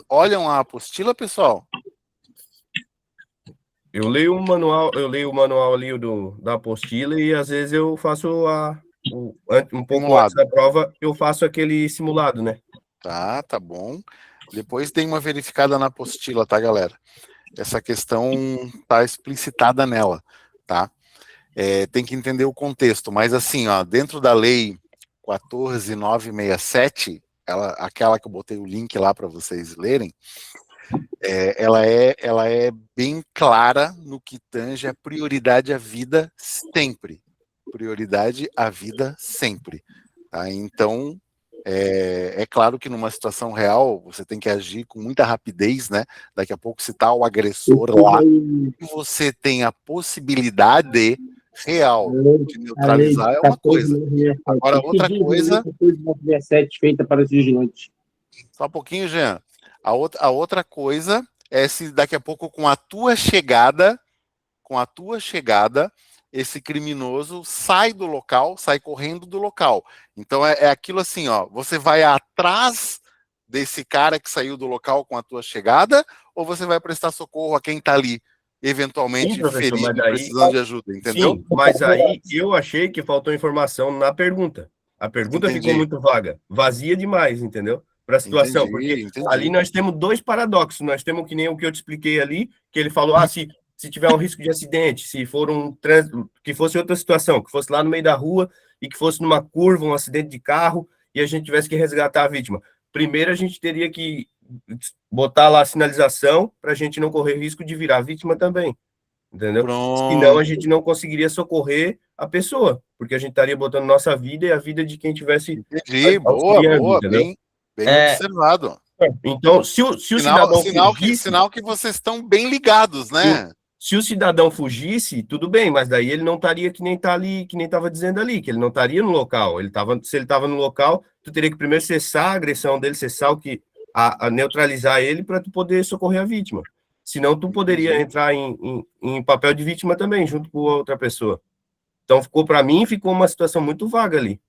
olham a apostila, pessoal? Eu leio o manual ali da apostila e às vezes eu faço um pouco antes da prova, eu faço aquele simulado, né? Tá bom. Depois tem uma verificada na apostila, tá, galera? Essa questão tá explicitada nela, tá? tem que entender o contexto, mas assim, ó, dentro da lei 14.967, aquela que eu botei o link lá para vocês lerem, ela é bem clara no que tange a prioridade à vida sempre. Prioridade à vida sempre. Tá? Então, é claro que numa situação real, você tem que agir com muita rapidez, né? Daqui a pouco, se está o agressor lá, e você tem a possibilidade real de neutralizar, é uma coisa. Agora, outra coisa... 17 feita para os vigilantes. Só um pouquinho, Jean. A outra coisa é se daqui a pouco, com a tua chegada, esse criminoso sai do local, sai correndo do local. Então é aquilo assim, ó, você vai atrás desse cara que saiu do local com a tua chegada, ou você vai prestar socorro a quem está ali, eventualmente ferido, precisando de ajuda, entendeu? Sim, mas aí eu achei que faltou informação na pergunta. A pergunta ficou muito vaga, vazia demais, entendeu? Para a situação, porque ali nós temos dois paradoxos. Nós temos que nem o que eu te expliquei ali, que ele falou, se tiver um risco de acidente, se for que fosse outra situação, que fosse lá no meio da rua e que fosse numa curva, um acidente de carro, e a gente tivesse que resgatar a vítima. Primeiro, a gente teria que botar lá a sinalização para a gente não correr risco de virar vítima também, entendeu? Senão a gente não conseguiria socorrer a pessoa, porque a gente estaria botando nossa vida e a vida de quem tivesse... Entendi, boa, bem observado. Então, se o cidadão fugisse... Sinal que vocês estão bem ligados, né? Se o cidadão fugisse, tudo bem, mas daí ele não estaria que nem tá ali, que nem estava dizendo ali, que ele não estaria no local. Se ele estava no local, tu teria que primeiro cessar a agressão dele, cessar a neutralizar ele para tu poder socorrer a vítima. Senão tu poderia entrar em papel de vítima também, junto com outra pessoa. Então, para mim, ficou uma situação muito vaga ali.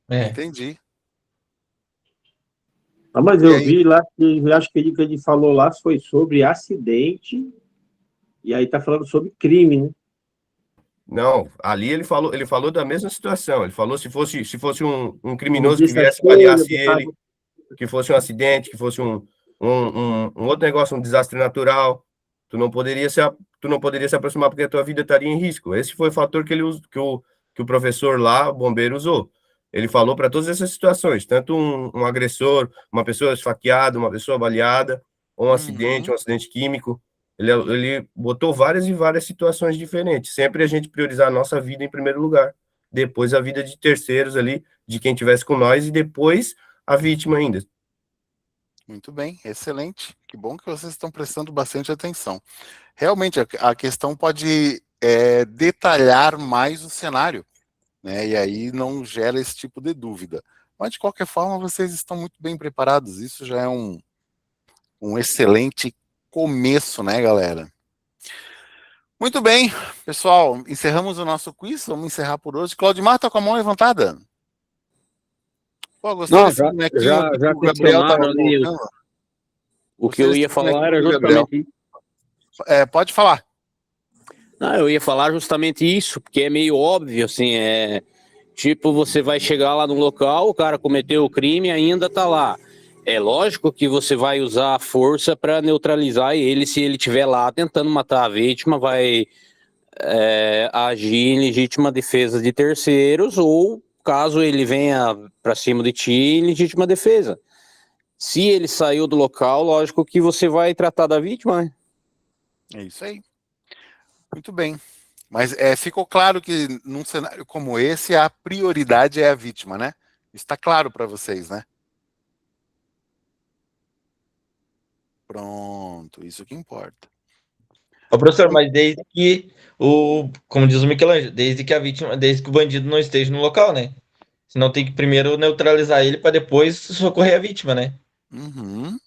Entendi. Mas eu vi lá, que acho que ele falou lá foi sobre acidente, e aí tá falando sobre crime, né? Não, ali ele falou da mesma situação. Ele falou se fosse um criminoso que viesse baleasse ele, que fosse um acidente, que fosse um outro negócio, um desastre natural, tu não poderia se aproximar porque a tua vida estaria em risco. Esse foi o fator que o professor lá, o bombeiro, usou. Ele falou para todas essas situações, tanto um agressor, uma pessoa esfaqueada, uma pessoa baleada, ou um acidente químico. Ele botou várias e várias situações diferentes. Sempre a gente priorizar a nossa vida em primeiro lugar, depois a vida de terceiros ali, de quem estivesse com nós, e depois a vítima ainda. Muito bem, excelente. Que bom que vocês estão prestando bastante atenção. Realmente, a questão pode detalhar mais o cenário, né? E aí não gera esse tipo de dúvida. Mas, de qualquer forma, vocês estão muito bem preparados. Isso já é um excelente começo, né, galera? Muito bem, pessoal, encerramos o nosso quiz, vamos encerrar por hoje. Claudimar tá com a mão levantada. Pô, gostei desse bonequinho já que o Gabriel tava colocando. O que eu ia falar era justamente isso. Pode falar. Não, eu ia falar justamente isso, porque é meio óbvio, assim, tipo, você vai chegar lá no local, o cara cometeu o crime e ainda tá lá. É lógico que você vai usar a força para neutralizar ele, se ele estiver lá tentando matar a vítima, vai agir em legítima defesa de terceiros, ou caso ele venha para cima de ti, em legítima defesa. Se ele saiu do local, lógico que você vai tratar da vítima, né? É isso aí. Muito bem. Mas ficou claro que num cenário como esse, a prioridade é a vítima, né? Está claro para vocês, né? Pronto, isso que importa. Ô, professor, mas desde que como diz o Michelangelo, desde que o bandido não esteja no local, né? Senão tem que primeiro neutralizar ele para depois socorrer a vítima, né? Uhum.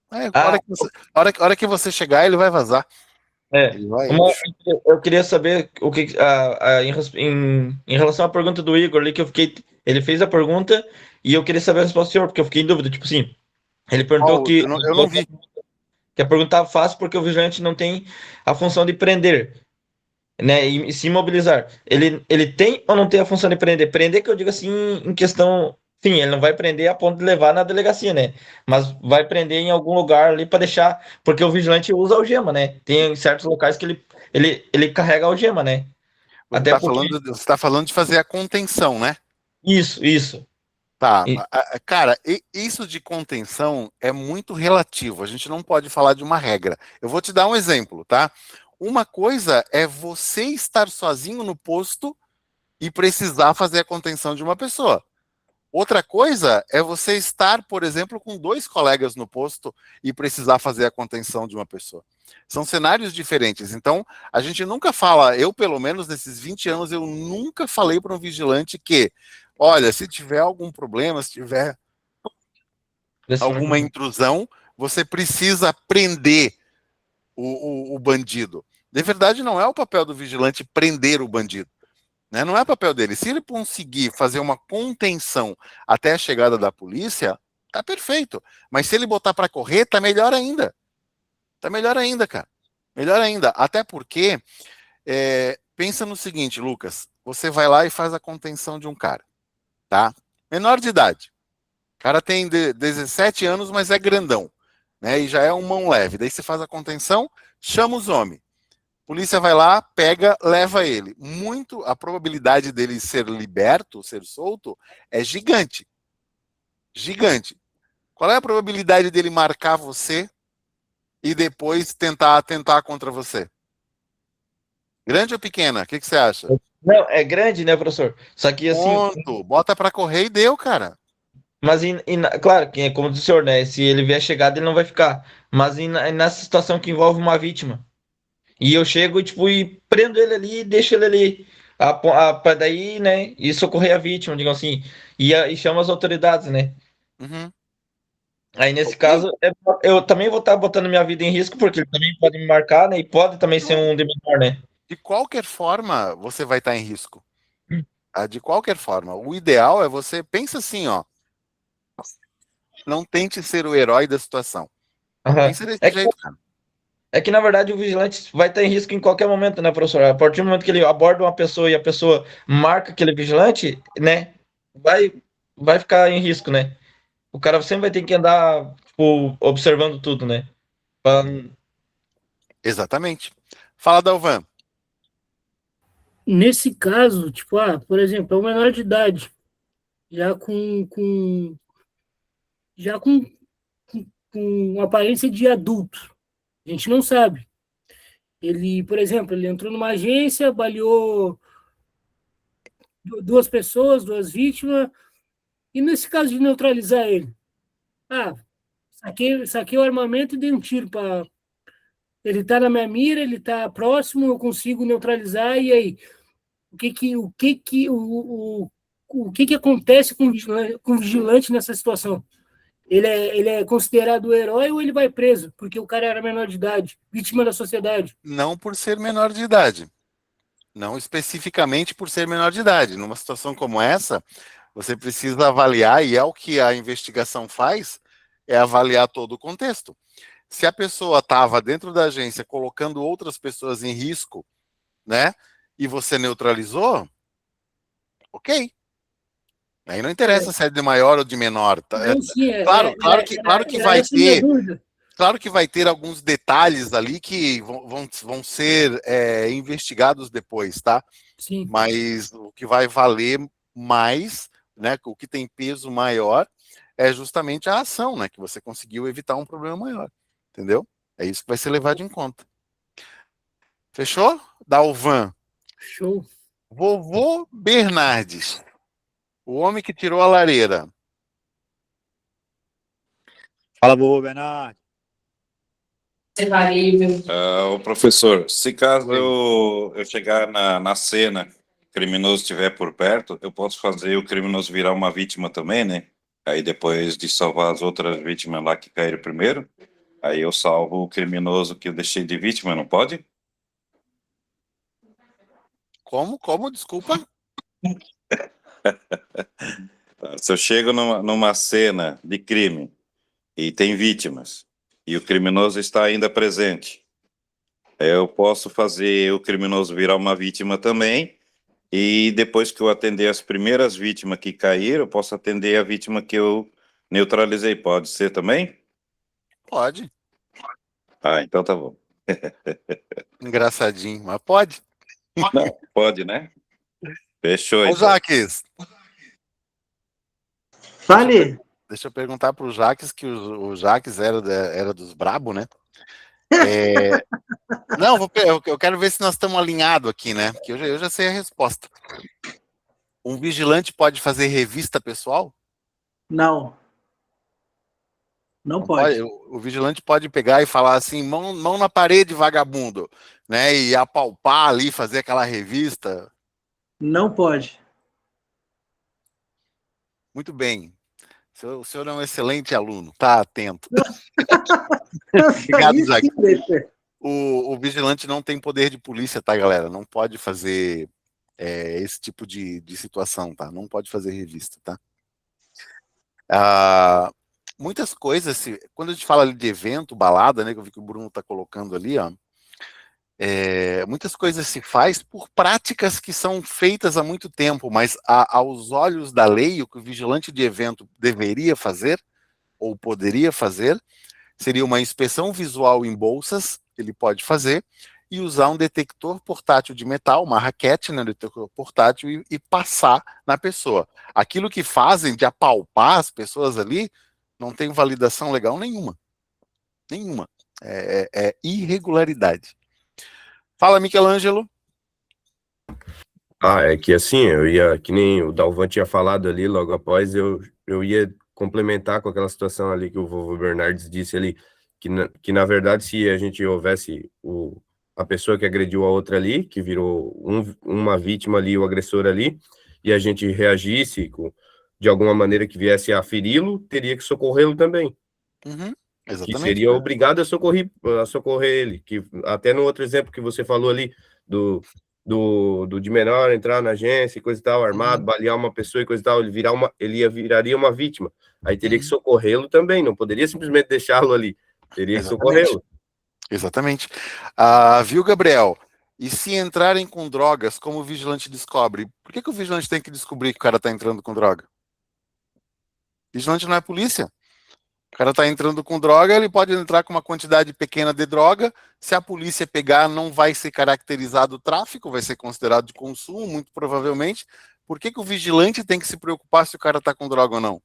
A hora que você chegar, ele vai vazar. Eu queria saber o que em relação à pergunta do Igor ali, ele fez a pergunta e eu queria saber a resposta do senhor, porque eu fiquei em dúvida, tipo assim, ele perguntou eu não vi. Que a pergunta estava fácil porque o vigilante não tem a função de prender, né, e se imobilizar. Ele tem ou não tem a função de prender? Prender, que eu digo assim, em questão... Sim, ele não vai prender a ponto de levar na delegacia, né? Mas vai prender em algum lugar ali para deixar... Porque o vigilante usa algema, né? Tem certos locais que ele carrega algema, né? Até porque... Você tá falando de fazer a contenção, né? Isso. Tá, cara, isso de contenção é muito relativo, a gente não pode falar de uma regra. Eu vou te dar um exemplo, tá? Uma coisa é você estar sozinho no posto e precisar fazer a contenção de uma pessoa. Outra coisa é você estar, por exemplo, com 2 colegas no posto e precisar fazer a contenção de uma pessoa. São cenários diferentes. Então, a gente nunca fala, eu pelo menos nesses 20 anos, eu nunca falei para um vigilante que, olha, se tiver algum problema, se tiver alguma intrusão, você precisa prender o bandido. De verdade, não é o papel do vigilante prender o bandido. Né? Não é papel dele. Se ele conseguir fazer uma contenção até a chegada da polícia, tá perfeito. Mas se ele botar para correr, tá melhor ainda. Tá melhor ainda, cara. Melhor ainda. Até porque, pensa no seguinte, Lucas. Você vai lá e faz a contenção de um cara, tá? Menor de idade. O cara tem 17 anos, mas é grandão. Né? E já é um mão leve. Daí você faz a contenção, chama os homens. Polícia vai lá, pega, leva ele. A probabilidade dele ser liberto, ser solto, é gigante. Gigante. Qual é a probabilidade dele marcar você e depois tentar atentar contra você? Grande ou pequena? O que você acha? Não, é grande, né, professor? Só que assim... Ponto. Bota para correr e deu, cara. Mas, claro, que como diz o senhor, né? Se ele vier chegada, ele não vai ficar. Mas nessa situação que envolve uma vítima... E eu chego e prendo ele ali e deixo ele ali. Para daí, né? E socorrer a vítima, digamos assim. E chama as autoridades, né? Uhum. Aí, nesse caso, eu também vou estar botando minha vida em risco, porque ele também pode me marcar, né? E pode também ser um de menor, né? De qualquer forma, você vai estar em risco. De qualquer forma. O ideal é você... Pensa assim, ó. Não tente ser o herói da situação. Pensa desse jeito, cara. É que, na verdade, o vigilante vai estar em risco em qualquer momento, né, professor? A partir do momento que ele aborda uma pessoa e a pessoa marca aquele vigilante, né, vai ficar em risco, né? O cara sempre vai ter que andar, observando tudo, né? Exatamente. Fala, Dalvan. Nesse caso, por exemplo, é um menor de idade, já com aparência de adulto. A gente não sabe. Ele, por exemplo, ele entrou numa agência, baleou 2 pessoas, 2 vítimas, e nesse caso de neutralizar ele, saquei o armamento e dei um tiro para... Ele está na minha mira, ele está próximo, eu consigo neutralizar, e aí? O que acontece com o vigilante nessa situação? Ele é considerado o herói ou ele vai preso? Porque o cara era menor de idade, vítima da sociedade. Não por ser menor de idade. Não especificamente por ser menor de idade. Numa situação como essa, você precisa avaliar, e é o que a investigação faz, é avaliar todo o contexto. Se a pessoa estava dentro da agência colocando outras pessoas em risco, né, e você neutralizou, ok. Aí não interessa se é de maior ou de menor. Tá? Claro que vai ter. Claro que vai ter alguns detalhes ali que vão ser investigados depois, tá? Sim. Mas o que vai valer mais, né? O que tem peso maior é justamente a ação, né? Que você conseguiu evitar um problema maior. Entendeu? É isso que vai ser levado em conta. Fechou? Dalvan. Show. Vovô Bernardes. O homem que tirou a lareira. Fala, vovô Bernardes. O professor, se caso eu chegar na cena, o criminoso estiver por perto, eu posso fazer o criminoso virar uma vítima também, né? Aí depois de salvar as outras vítimas lá que caíram primeiro, aí eu salvo o criminoso que eu deixei de vítima, não pode? Como? Desculpa? Se eu chego numa cena de crime e tem vítimas, e o criminoso está ainda presente, eu posso fazer o criminoso virar uma vítima também, e depois que eu atender as primeiras vítimas que caíram, eu posso atender a vítima que eu neutralizei. Pode ser também? Pode. Então tá bom. Engraçadinho, mas pode. Não, pode, né? Fechou, Ô, então. Jaques, Fale. deixa eu perguntar pro Jaques, que o Jaques era dos brabo, né? Não, eu quero ver se nós estamos alinhados aqui, né? Porque eu já sei a resposta. Um vigilante pode fazer revista pessoal? Não. Não pode. O vigilante pode pegar e falar assim, mão na parede, vagabundo, né? E apalpar ali, fazer aquela revista. Não pode. Muito bem. O senhor é um excelente aluno, tá atento. Obrigado, Jaques. O vigilante não tem poder de polícia, tá, galera? Não pode fazer esse tipo de situação, tá? Não pode fazer revista, tá? Muitas coisas, quando a gente fala ali de evento, balada, né, que eu vi que o Bruno tá colocando ali, ó, muitas coisas se faz por práticas que são feitas há muito tempo, mas aos olhos da lei, o que o vigilante de evento deveria fazer, ou poderia fazer, seria uma inspeção visual em bolsas, ele pode fazer, e usar um detector portátil de metal, uma raquete, né, detector portátil, e passar na pessoa. Aquilo que fazem de apalpar as pessoas ali, não tem validação legal nenhuma. Nenhuma. É irregularidade. Fala, Michelangelo. É que assim, que nem o Dalvan tinha falado ali, logo após, eu ia complementar com aquela situação ali que o vovô Bernardes disse ali, que na verdade, se a gente houvesse a pessoa que agrediu a outra ali, que virou uma vítima ali, o agressor ali, e a gente reagisse de alguma maneira que viesse a feri-lo, teria que socorrê-lo também. Uhum, exatamente. Que seria obrigado a socorrer ele. Que, até no outro exemplo que você falou ali, do de menor entrar na agência e coisa e tal, armado, balear uma pessoa e coisa e tal, ele viraria uma vítima. Aí teria que socorrê-lo também, não poderia simplesmente deixá-lo ali, teria que socorrê-lo. Exatamente. Viu, Gabriel? E se entrarem com drogas, como o vigilante descobre? Por que o vigilante tem que descobrir que o cara está entrando com droga? O vigilante não é polícia. O cara está entrando com droga, ele pode entrar com uma quantidade pequena de droga. Se a polícia pegar, não vai ser caracterizado o tráfico, vai ser considerado de consumo, muito provavelmente. Por que o vigilante tem que se preocupar se o cara está com droga ou não?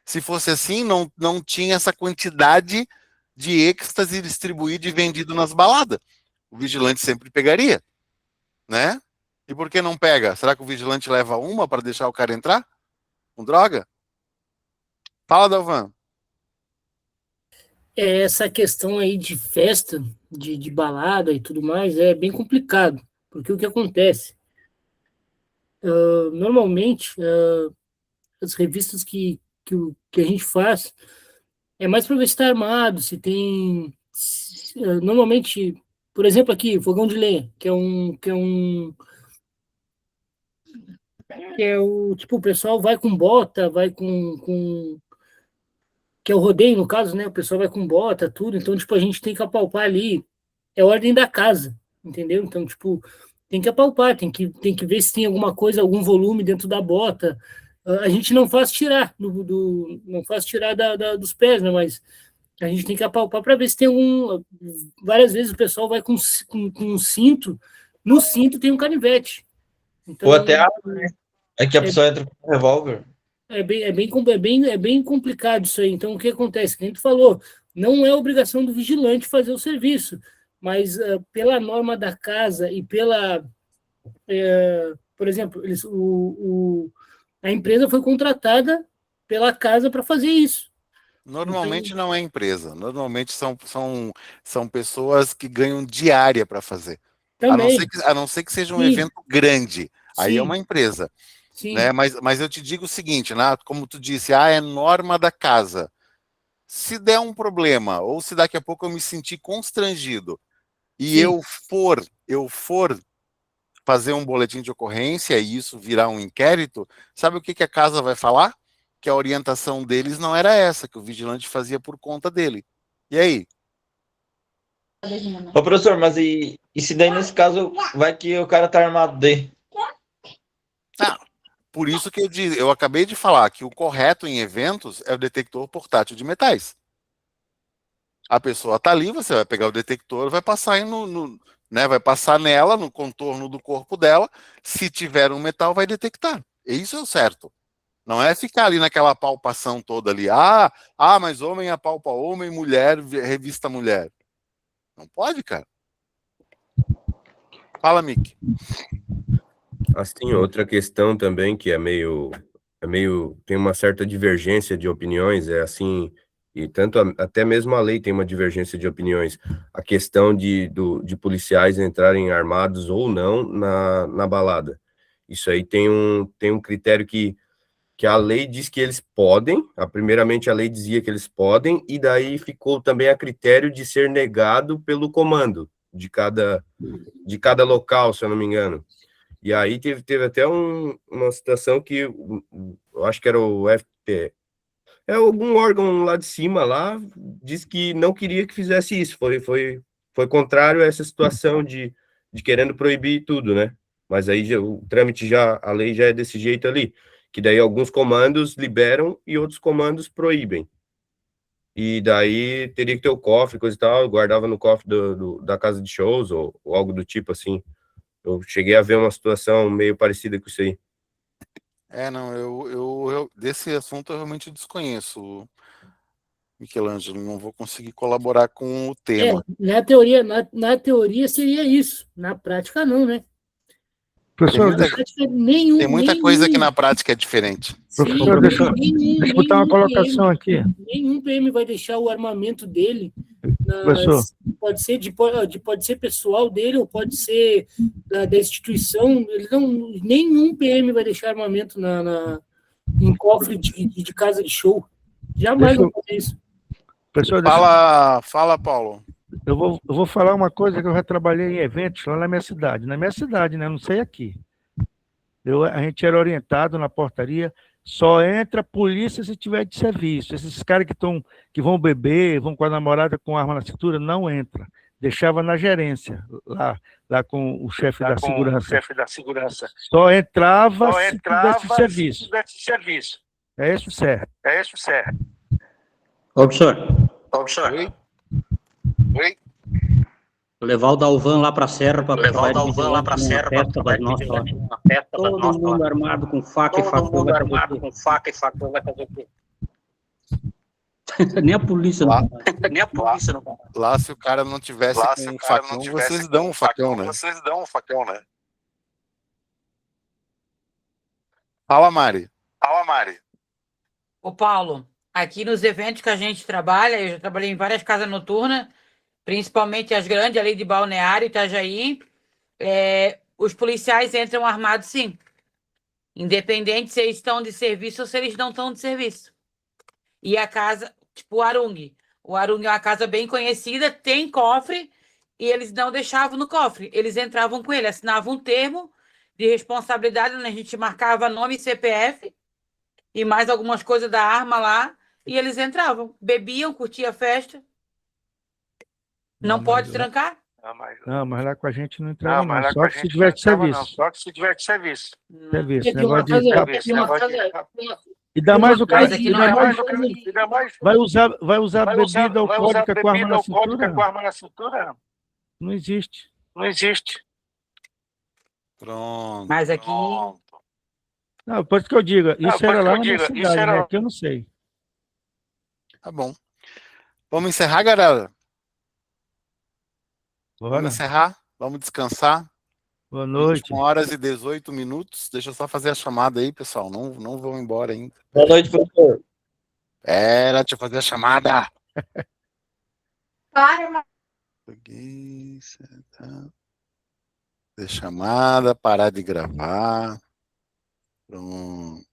Se fosse assim, não tinha essa quantidade de êxtase distribuído e vendido nas baladas. O vigilante sempre pegaria, né? E por que não pega? Será que o vigilante leva uma para deixar o cara entrar com droga? Fala, Dalvan. Essa questão aí de festa, de balada e tudo mais, é bem complicado, porque o que acontece? Normalmente, as revistas que a gente faz é mais para ver se está armado, se tem... normalmente, por exemplo, aqui, fogão de lenha, que é o tipo, o pessoal vai com bota, vai com que é o rodeio, no caso, né? O pessoal vai com bota, tudo, então, tipo, a gente tem que apalpar ali, é ordem da casa, entendeu? Então, tipo, tem que apalpar, tem que ver se tem alguma coisa, algum volume dentro da bota. A gente não faz tirar, não faz tirar dos pés, né? Mas a gente tem que apalpar para ver se tem algum... Várias vezes o pessoal vai com um cinto, no cinto tem um canivete. Então, ou até arma, né? É que a pessoa entra com um revólver. É bem complicado isso aí. Então, o que acontece? Como tu falou, não é obrigação do vigilante fazer o serviço, mas pela norma da casa e pela... por exemplo, a empresa foi contratada pela casa para fazer isso. Normalmente não é empresa. Normalmente são pessoas que ganham diária para fazer. A não ser que seja um evento grande. Aí é uma empresa. Né? Mas eu te digo o seguinte, né? Como tu disse, é norma da casa. Se der um problema, ou se daqui a pouco eu me sentir constrangido e eu for fazer um boletim de ocorrência e isso virar um inquérito, sabe o que a casa vai falar? Que a orientação deles não era essa, que o vigilante fazia por conta dele. E aí? Ô, professor, mas e se daí nesse caso vai que o cara tá armado daí? Por isso que eu acabei de falar que o correto em eventos é o detector portátil de metais. A pessoa está ali, você vai pegar o detector, vai passar aí né? Vai passar nela, no contorno do corpo dela. Se tiver um metal, vai detectar. Isso é o certo. Não é ficar ali naquela palpação toda ali. Mas homem apalpa homem, mulher revista mulher. Não pode, cara. Fala, Mick. Assim, outra questão também que é meio, tem uma certa divergência de opiniões, é assim, e tanto até mesmo a lei tem uma divergência de opiniões, a questão de policiais entrarem armados ou não na balada. Isso aí tem um critério que a lei diz que eles podem, primeiramente a lei dizia que eles podem, e daí ficou também a critério de ser negado pelo comando de cada local, se eu não me engano. E aí teve até uma situação que eu acho que era o FP, algum órgão lá de cima lá disse que não queria que fizesse isso, foi contrário a essa situação de querendo proibir tudo, né? Mas aí o trâmite a lei já é desse jeito ali, que daí alguns comandos liberam e outros comandos proíbem. E daí teria que ter o cofre, coisa e tal, eu guardava no cofre da casa de shows ou algo do tipo assim. Eu cheguei a ver uma situação meio parecida com isso aí. Não, eu desse assunto eu realmente desconheço, Michelangelo, não vou conseguir colaborar com o tema. Na teoria seria isso, na prática não, né? Professor, tem muita coisa que na prática é diferente. Professor, deixa eu botar uma colocação aqui. Nenhum PM vai deixar o armamento dele, pode ser pessoal dele ou pode ser da instituição. Nenhum PM vai deixar armamento em cofre de casa de show. Jamais vai fazer isso. Professor, fala, Paulo. Eu vou falar uma coisa que eu já trabalhei em eventos lá na minha cidade. Na minha cidade, né? Não sei aqui. A gente era orientado na portaria, só entra polícia se tiver de serviço. Esses caras que vão beber, vão com a namorada com arma na cintura, não entra. Deixava na gerência, lá com o chefe da segurança. Só entrava se tivesse serviço. É isso certo. Ô, professor. Oi? Levar o Dalvan lá para a serra para levar o Dalvan lá para a serra para todo mundo armado com faca e facão vai fazer o quê? Nem a polícia não. Lá se o cara não tivesse com facão, vocês dão um facão, né? Fala, Mari. Ô, Paulo, aqui nos eventos que a gente trabalha, eu já trabalhei em várias casas noturnas, principalmente as grandes, ali de Balneário, Itajaí, os policiais entram armados, sim. Independente se eles estão de serviço ou se eles não estão de serviço. E a casa, tipo o Arung. O Arung é uma casa bem conhecida, tem cofre, e eles não deixavam no cofre. Eles entravam com ele, assinavam um termo de responsabilidade, onde a gente marcava nome e CPF, e mais algumas coisas da arma lá, e eles entravam. Bebiam, curtiam a festa. Não pode trancar? Não, mas lá com a gente não entrava, não. Só que se tiver de serviço. Serviço, negócio de... E dá mais o cara que vai usar bebida alcoólica com arma na cintura? Não existe. Pronto. Mas aqui... Não, pode que eu diga. Isso era lá na minha cidade, né? Aqui eu não sei. Tá bom. Vamos encerrar, galera? Bora. Vamos encerrar? Vamos descansar? Boa noite. 21h18. Deixa eu só fazer a chamada aí, pessoal. Não vão embora ainda. Boa noite, professor. Deixa eu fazer a chamada. Fazer chamada, parar de gravar. Pronto.